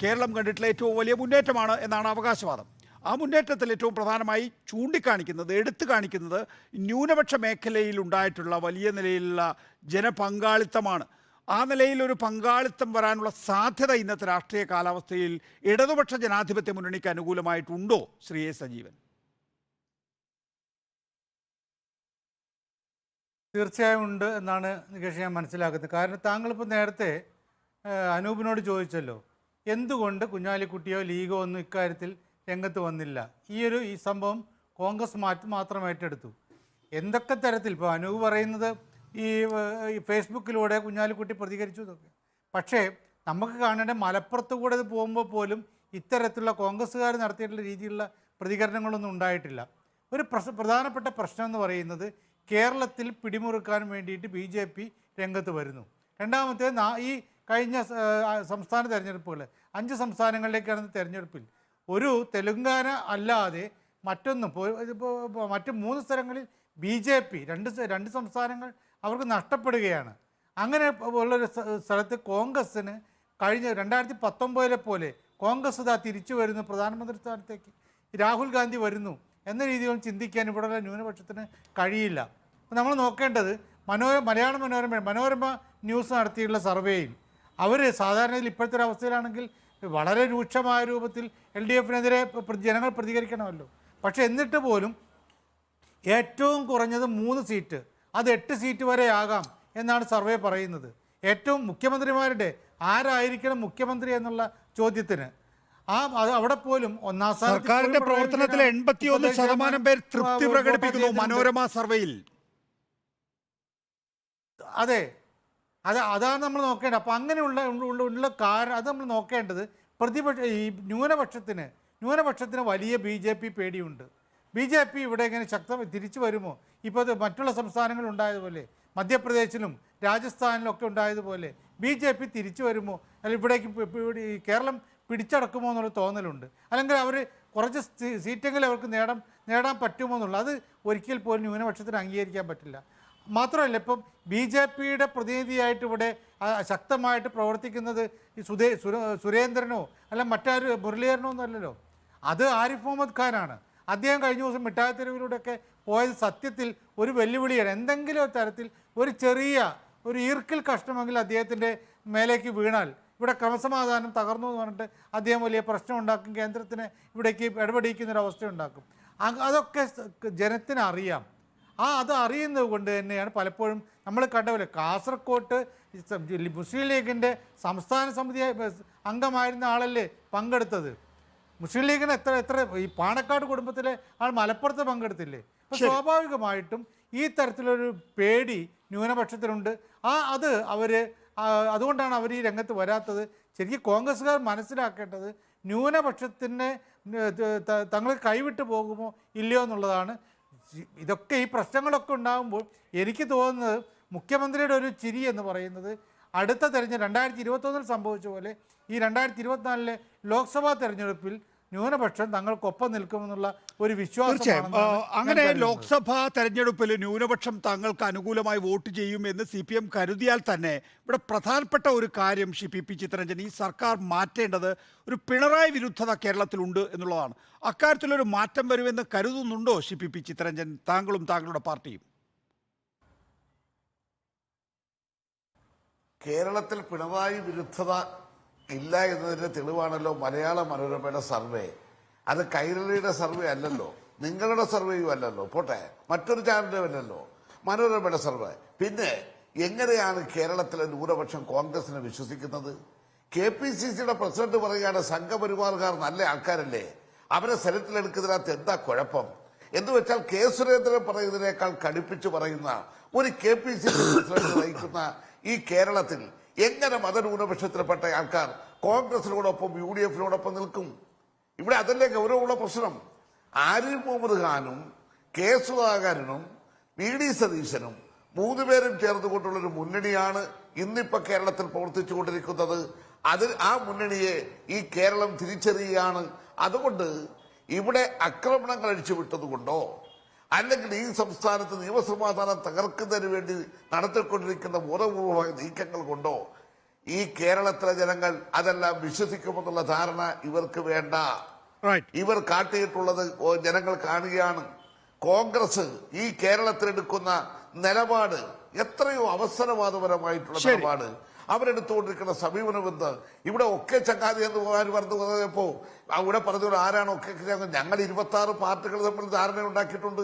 കേരളം കണ്ടിട്ടുള്ള ഏറ്റവും വലിയ മുന്നേറ്റമാണ് എന്നാണ് അവകാശവാദം. ആ മുന്നേറ്റത്തിൽ ഏറ്റവും പ്രധാനമായി ചൂണ്ടിക്കാണിക്കുന്നത്, എടുത്തു കാണിക്കുന്നത് ന്യൂനപക്ഷ മേഖലയിൽ ഉണ്ടായിട്ടുള്ള വലിയ നിലയിലുള്ള ജനപങ്കാളിത്തമാണ്. ആ നിലയിൽ ഒരു പങ്കാളിത്തം വരാനുള്ള സാധ്യത ഇന്നത്തെ രാഷ്ട്രീയ കാലാവസ്ഥയിൽ ഇടതുപക്ഷ ജനാധിപത്യ മുന്നണിക്ക് അനുകൂലമായിട്ടുണ്ടോ ശ്രീ എ സജീവൻ? തീർച്ചയായും ഉണ്ട് എന്നാണ് നികേഷ് ഞാൻ മനസ്സിലാക്കുന്നത്. കാരണം താങ്കളിപ്പോൾ നേരത്തെ അനൂപിനോട് ചോദിച്ചല്ലോ, എന്തുകൊണ്ട് കുഞ്ഞാലിക്കുട്ടിയോ ലീഗോ ഒന്നും ഇക്കാര്യത്തിൽ രംഗത്ത് വന്നില്ല. ഈ സംഭവം കോൺഗ്രസ് മാത്രം ഏറ്റെടുത്തു. എന്തൊക്കെ തരത്തിൽ ഇപ്പോൾ അനൂപ് പറയുന്നത് ഈ ഫേസ്ബുക്കിലൂടെ കുഞ്ഞാലിക്കുട്ടി പ്രതികരിച്ചു എന്നൊക്കെ. പക്ഷേ നമുക്ക് കാണേണ്ട മലപ്പുറത്ത് കൂടെ ഇത് പോകുമ്പോൾ പോലും ഇത്തരത്തിലുള്ള കോൺഗ്രസ്സുകാർ നടത്തിയിട്ടുള്ള രീതിയിലുള്ള പ്രതികരണങ്ങളൊന്നും ഉണ്ടായിട്ടില്ല. ഒരു പ്രധാനപ്പെട്ട പ്രശ്നം എന്ന് പറയുന്നത് കേരളത്തിൽ പിടിമുറുക്കാൻ വേണ്ടിയിട്ട് BJP രംഗത്ത് വരുന്നു. രണ്ടാമത്തേത് ഈ കഴിഞ്ഞ സംസ്ഥാന തെരഞ്ഞെടുപ്പുകൾ 5 സംസ്ഥാനങ്ങളിലേക്ക് നടന്ന തെരഞ്ഞെടുപ്പിൽ ഒരു തെലുങ്കാന അല്ലാതെ മറ്റൊന്നും ഇപ്പോൾ മറ്റ് 3 സ്ഥലങ്ങളിൽ BJP രണ്ട് സംസ്ഥാനങ്ങൾ അവർക്ക് നഷ്ടപ്പെടുകയാണ്. അങ്ങനെ ഉള്ളൊരു സ്ഥലത്ത് കോൺഗ്രസ്സിന് കഴിഞ്ഞ 2019 പോലെ കോൺഗ്രസ് ഇതാ തിരിച്ചു വരുന്നു, പ്രധാനമന്ത്രി സ്ഥാനത്തേക്ക് രാഹുൽ ഗാന്ധി വരുന്നു എന്ന രീതിയിൽ ചിന്തിക്കാൻ ഇവിടെയുള്ള ന്യൂനപക്ഷത്തിന് കഴിയില്ല. നമ്മൾ നോക്കേണ്ടത് മലയാള മനോരമ ന്യൂസ് നടത്തിയിട്ടുള്ള സർവേയിൽ അവർ സാധാരണയിൽ ഇപ്പോഴത്തെ ഒരു അവസ്ഥയിലാണെങ്കിൽ വളരെ രൂക്ഷമായ രൂപത്തിൽ LDFനെതിരെ ജനങ്ങൾ പ്രതികരിക്കണമല്ലോ. പക്ഷേ എന്നിട്ട് പോലും ഏറ്റവും കുറഞ്ഞത് 3 സീറ്റ്, അത് 8 സീറ്റ് വരെ ആകാം എന്നാണ് സർവേ പറയുന്നത്. ഏറ്റവും മുഖ്യമന്ത്രിമാരുടെ ആരായിരിക്കണം മുഖ്യമന്ത്രി എന്നുള്ള ചോദ്യത്തിന് അവിടെ പോലും ഒന്നാം സർക്കാരിന്റെ പ്രവർത്തനത്തിൽ 81% പേർ തൃപ്തി പ്രകടിപ്പിക്കുന്നു മനോരമ സർവേയിൽ. അതെ, അതാണ് നമ്മൾ നോക്കേണ്ടത്. അപ്പം അങ്ങനെയുള്ള കാരണം അത് നമ്മൾ നോക്കേണ്ടത്. ഈ ന്യൂനപക്ഷത്തിന് വലിയ BJP പേടിയുണ്ട്. BJP ഇവിടെ ഇങ്ങനെ തിരിച്ചു വരുമോ? ഇപ്പോൾ മറ്റുള്ള സംസ്ഥാനങ്ങളിൽ ഉണ്ടായതുപോലെ മധ്യപ്രദേശിലും രാജസ്ഥാനിലും ഒക്കെ ഉണ്ടായതുപോലെ BJP തിരിച്ചു വരുമോ, അല്ലെങ്കിൽ ഇവിടേക്ക് കേരളം പിടിച്ചടക്കുമോ എന്നുള്ള തോന്നലുണ്ട്. അല്ലെങ്കിൽ അവർ കുറച്ച് സീറ്റെങ്കിലും അവർക്ക് നേടാൻ പറ്റുമോ എന്നുള്ളത് അത് ഒരിക്കൽ പോലും ന്യൂനപക്ഷത്തിന് അംഗീകരിക്കാൻ പറ്റില്ല. മാത്രമല്ല, ഇപ്പം BJPയുടെ പ്രതിനിധിയായിട്ട് ഇവിടെ ശക്തമായിട്ട് പ്രവർത്തിക്കുന്നത് ഈ സുരേന്ദ്രനോ അല്ല മറ്റാരും മുരളീധരനോ ഒന്നും അല്ലല്ലോ, അത് ആരിഫ് മുഹമ്മദ് ഖാനാണ്. അദ്ദേഹം കഴിഞ്ഞ ദിവസം മിഠായി തെരുവിലൂടെയൊക്കെ പോയത് സത്യത്തിൽ ഒരു വെല്ലുവിളിയാണ്. എന്തെങ്കിലും തരത്തിൽ ഒരു ചെറിയ ഈർക്കിൽ കഷ്ണമെങ്കിൽ അദ്ദേഹത്തിൻ്റെ മേലേക്ക് വീണാൽ ഇവിടെ ക്രമസമാധാനം തകർന്നു എന്ന് പറഞ്ഞിട്ട് അദ്ദേഹം വലിയ പ്രശ്നം ഉണ്ടാക്കും, കേന്ദ്രത്തിന് ഇവിടേക്ക് ഇടപെടിക്കുന്നൊരവസ്ഥ ഉണ്ടാക്കും. അതൊക്കെ ജനത്തിന് അറിയാം. അത് അറിയുന്നത് കൊണ്ട് തന്നെയാണ് പലപ്പോഴും നമ്മൾ കണ്ടപോലെ കാസർകോട്ട് മുസ്ലിം ലീഗിൻ്റെ സംസ്ഥാന സമിതി അംഗമായിരുന്ന ആളല്ലേ പങ്കെടുത്തത്. മുസ്ലിം ലീഗിന് എത്ര ഈ പാണക്കാട് കുടുംബത്തിലെ ആൾ മലപ്പുറത്ത് പങ്കെടുത്തില്ലേ. അപ്പോൾ സ്വാഭാവികമായിട്ടും ഈ തരത്തിലൊരു പേടി ന്യൂനപക്ഷത്തിനുണ്ട്. അതുകൊണ്ടാണ് അവർ ഈ രംഗത്ത് വരാത്തത്. ശരിക്കും കോൺഗ്രസ്സുകാർ മനസ്സിലാക്കേണ്ടത് ന്യൂനപക്ഷത്തിനെ തങ്ങൾ കൈവിട്ട് പോകുമോ ഇല്ലയോ എന്നുള്ളതാണ്. ഇതൊക്കെ ഈ പ്രശ്നങ്ങളൊക്കെ ഉണ്ടാകുമ്പോൾ എനിക്ക് തോന്നുന്നത് മുഖ്യമന്ത്രിയുടെ ഒരു ചിരി എന്ന് പറയുന്നത് അടുത്ത 2021 സംഭവിച്ച പോലെ ഈ 2024 ലോക്സഭാ തെരഞ്ഞെടുപ്പിൽ ന്യൂനപക്ഷം തങ്ങൾക്കൊപ്പം നിൽക്കുമെന്നുള്ള ഒരു വിശ്വാസം. അങ്ങനെ ലോക്സഭാ തെരഞ്ഞെടുപ്പിൽ ന്യൂനപക്ഷം തങ്ങൾക്ക് അനുകൂലമായി വോട്ട് ചെയ്യും എന്ന് CPM കരുതിയാൽ തന്നെ ഇവിടെ പ്രധാനപ്പെട്ട ഒരു കാര്യം PP ചിത്തരഞ്ജൻ, ഈ സർക്കാർ മാറ്റേണ്ടത് ഒരു പിണറായി വിരുദ്ധത കേരളത്തിലുണ്ട് എന്നുള്ളതാണ്. അക്കാര്യത്തിലൊരു മാറ്റം വരുമെന്ന് കരുതുന്നുണ്ടോ PP ചിത്തരഞ്ജൻ, താങ്കളും താങ്കളുടെ പാർട്ടിയും? കേരളത്തിൽ പിണറായി വിരുദ്ധത ഇല്ല എന്നതിന്റെ തെളിവാണല്ലോ മലയാള മനോരമയുടെ സർവേ. അത് കൈരളിയുടെ സർവേ അല്ലല്ലോ, നിങ്ങളുടെ സർവേയും അല്ലല്ലോ, പോട്ടെ മറ്റൊരു ചാനലും അല്ലല്ലോ, മനോരമയുടെ സർവേ. പിന്നെ എങ്ങനെയാണ് കേരളത്തിലെ ന്യൂനപക്ഷം കോൺഗ്രസിനെ വിശ്വസിക്കുന്നത്? KPCCയുടെ പ്രസിഡന്റ് പറയുകയാണ് സംഘപരിവാറുകാർ നല്ല ആൾക്കാരല്ലേ, അവരെ സെനറ്റിലെടുക്കുന്നതിനകത്ത് എന്താ കുഴപ്പം എന്ന് വെച്ചാൽ സുരേന്ദ്രൻ പറയുന്നതിനേക്കാൾ കടുപ്പിച്ച് പറയുന്ന ഒരു KPCC പ്രസിഡന്റ് നയിക്കുന്ന ഈ കേരളത്തിൽ എങ്ങനെ മതന്യൂനപക്ഷത്തിൽപ്പെട്ട ആൾക്കാർ കോൺഗ്രസിനോടൊപ്പം UDFനോടൊപ്പം നിൽക്കും? ഇവിടെ അതല്ലേ ഗൗരവമുള്ള പ്രശ്നം. ആരിഫ് മുഹമ്മദ് ഖാനും സുധാകരനും VD സതീശനും 3 പേരും ചേർന്നുകൊണ്ടുള്ളൊരു മുന്നണിയാണ് ഇന്നിപ്പോ കേരളത്തിൽ പ്രവർത്തിച്ചുകൊണ്ടിരിക്കുന്നത്. ആ മുന്നണിയെ ഈ കേരളം തിരിച്ചറിയുകയാണ്. അതുകൊണ്ട് ഇവിടെ ആക്രമണങ്ങൾ അഴിച്ചുവിട്ടതുകൊണ്ടോ അല്ലെങ്കിൽ ഈ സംസ്ഥാനത്ത് നിയമസമാധാനം തകർക്കുന്നതിന് വേണ്ടി നടത്തിക്കൊണ്ടിരിക്കുന്ന ബോധപൂർവമായ നീക്കങ്ങൾ കൊണ്ടോ ഈ കേരളത്തിലെ ജനങ്ങൾ അതെല്ലാം വിശ്വസിക്കുമെന്നുള്ള ധാരണ ഇവർക്ക് വേണ്ട. Right. ഇവർ കാട്ടിയിട്ടുള്ളത് ജനങ്ങൾ കാണുകയാണ്. കോൺഗ്രസ് ഈ കേരളത്തിലെടുക്കുന്ന നിലപാട് എത്രയോ അവസരവാദപരമായിട്ടുള്ള നിലപാട്, അവരെടുത്തുകൊണ്ടിരിക്കുന്ന സമീപനം എന്ത്? ഇവിടെ ഒക്കെ ചങ്ങാതി എന്ന് പറഞ്ഞു പറഞ്ഞപ്പോ അവിടെ പറഞ്ഞ ആരാണ് ഒക്കെ ഞങ്ങൾ 26 പാർട്ടികൾ തമ്മിൽ ധാരണ ഉണ്ടാക്കിയിട്ടുണ്ട്.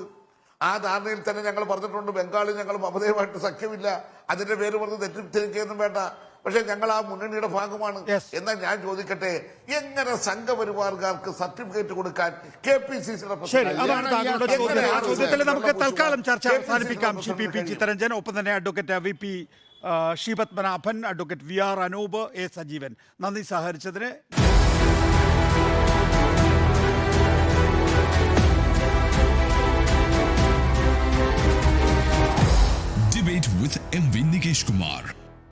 ആ ധാരണയിൽ തന്നെ ഞങ്ങൾ പറഞ്ഞിട്ടുണ്ട് ബംഗാളിൽ ഞങ്ങൾ മമതയുമായിട്ട് സഖ്യമില്ല. അതിന്റെ പേര് പറഞ്ഞ് തെറ്റിദ്ധരിക്കുകയൊന്നും വേണ്ട. പക്ഷെ ഞങ്ങൾ ആ മുന്നണിയുടെ ഭാഗമാണ്. എന്നാൽ ഞാൻ ചോദിക്കട്ടെ, എങ്ങനെ സംഘപരിവാർക്കാർക്ക് സർട്ടിഫിക്കറ്റ് കൊടുക്കാൻ KPCCയുടെ ശരി, അതാണ് താങ്കളുടെ ചോദ്യത്തിൽ നമുക്ക് തൽക്കാലം ചർച്ച അവസാനിപ്പിക്കാം. CPP ചിത്തരഞ്ജൻ, ഒപ്പം തന്നെ advocate VP Sreepadmanabhan, advocate VR Anoop, A Sajeevan, നന്ദി സഹകരിച്ചതിന്. Debate with MV Nikesh Kumar.